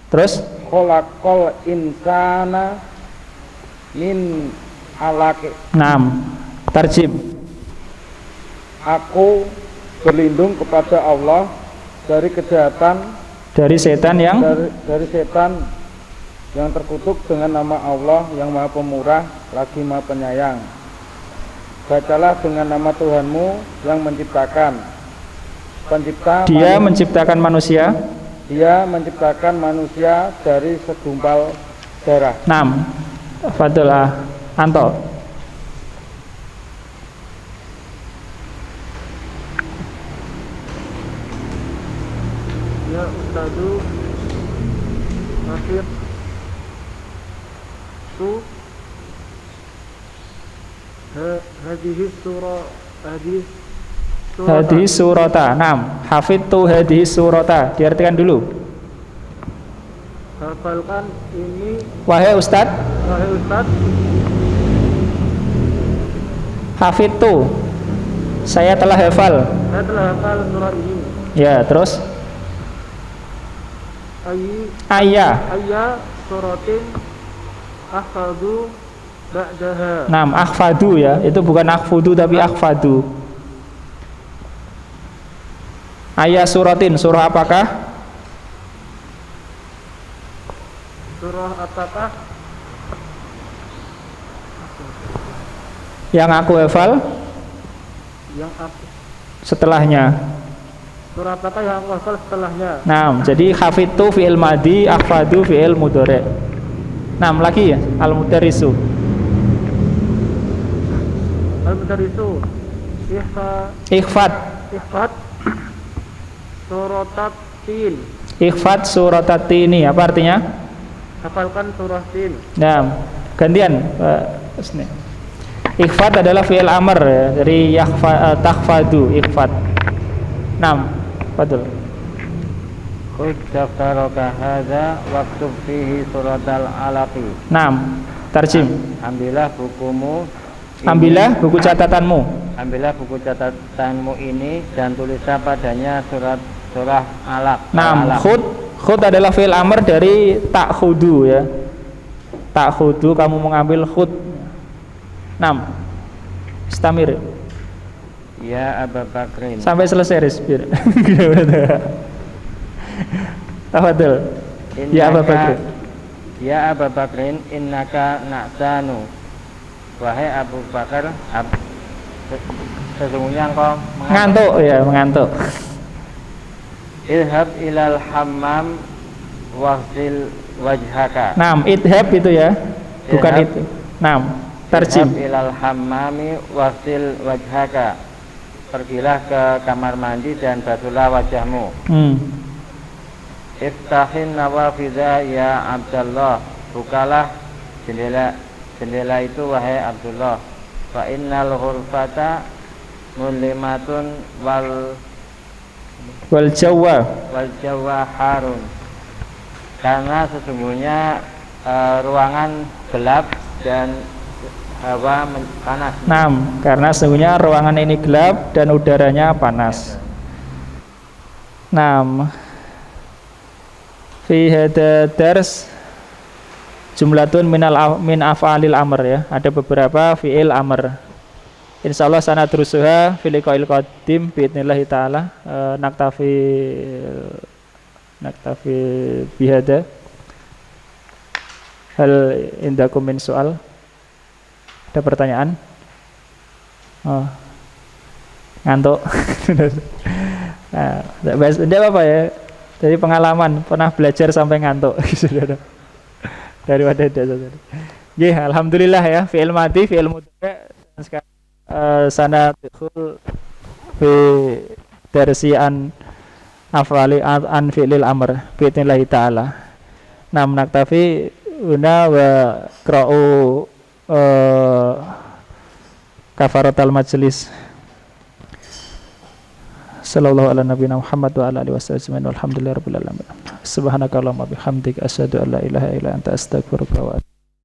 Terus
khalaqal insana min alaq.
Naam. Tarjim.
Aku berlindung kepada Allah dari kejahatan,
Dari setan yang
dari setan yang terkutuk dengan nama Allah yang Maha Pemurah lagi Maha Penyayang. Bacalah dengan nama Tuhanmu yang menciptakan.
Dia menciptakan manusia.
Dia menciptakan manusia dari segumpal darah.
Naam. Fadl Anto.
Ya Ustadu Masir tu hadhihi surah
Hadhihi surata. Naam. Hafidtu hadhihi surata. Diartikan dulu.
hafalkan ini
Wahai Ustaz,
wahai Ustaz.
hafidtu. Saya telah hafal.
Saya telah hafal surah ini.
Ya, terus ayya.
Suratin ahfadu ba'daha.
Naam, akhfadu ya. Itu bukan akhfudu tapi akhfadu. Ayat suratin, surah apakah?
Surah apakah?
Yang aku hafal
Yang aku
setelahnya.
Surat apa yang aku hafal setelahnya?
Nah, jadi hafidtu fi'il madhi, ahfadu fi'il mudhari'. Nah, lagi ya, al-mudarrisu.
Al-Mudarisu
Ikhfat.
Ihfad Suratat Tin.
Ikhfat suratat ini apa artinya?
Hafalkan surah Tin.
Nah, gantian Pak Husni. Ikhfat adalah fi'il amr ya, dari takhfadu ikhfat. Nah, betul.
Khudh daftaraka hadza waktub fihi suratal alaqi.
Nah, tarjim.
Ambillah bukumu ini,
Ambillah buku catatanmu.
ambillah buku catatanmu ini dan tulislah padanya surah alaq.
Nah,
Al-Alaq.
khud adalah fi'il amr dari ta'khudu ya. Ta'khudu, kamu mengambil khud. 6. Istamir.
Ya Abu Bakrin.
Sampai selesai Rizbir. Tafadhol. Ya Abu Bakrin.
Ya Abu Bakrin innaka na'sanu. Wahai Abu Bakar, sesungguhnya engkau
Mengantuk ya, mengantuk.
Ilhab ilal hammam waghsil wajhaka.
6. Idhab itu ya. Bukan
Idhab.
itu. 6. Tarjim.
Ilhab ilal hammami waghsil wajhaka. Pergilah ke kamar mandi dan basuhlah wajahmu. Iftahin nawafidha ya Abdullah. Bukalah jendela itu wahai Abdullah. Fa innal ghurfata mulimatun wal
Jawwa.
jawwa harun. Karena sesungguhnya ruangan gelap dan hawa panas.
6. Karena sesungguhnya ruangan ini gelap dan udaranya panas. 6. Fi hada dars jumlatun min af'alil amr ya. Ada beberapa fi'il amr. Insyaallah sanadrusuha fil liqa'il qadim biidznillah taala. Naktafi bihada. Hal indakum min soal? Ada pertanyaan? Oh. Ngantuk. Nah, tidak apa-apa ya. Dari pengalaman pernah belajar sampai ngantuk. Daripada tidak saja. Ya, alhamdulillah ya. Fi'il madhi, fi'il mudhari' dan sekarang sanadkhul fi darsi an af'ali an fi'lil amr bi'idznillah taala. Nam naktafi una wa qra'u kafaratul majlis. Sallallahu ala nabiyina Muhammad wa ala alihi wasallam walhamdulillahirabbil alamin. Subhanakallahumma bihamdika asyhadu an la ilaha illa anta astaghfiruka wa atubu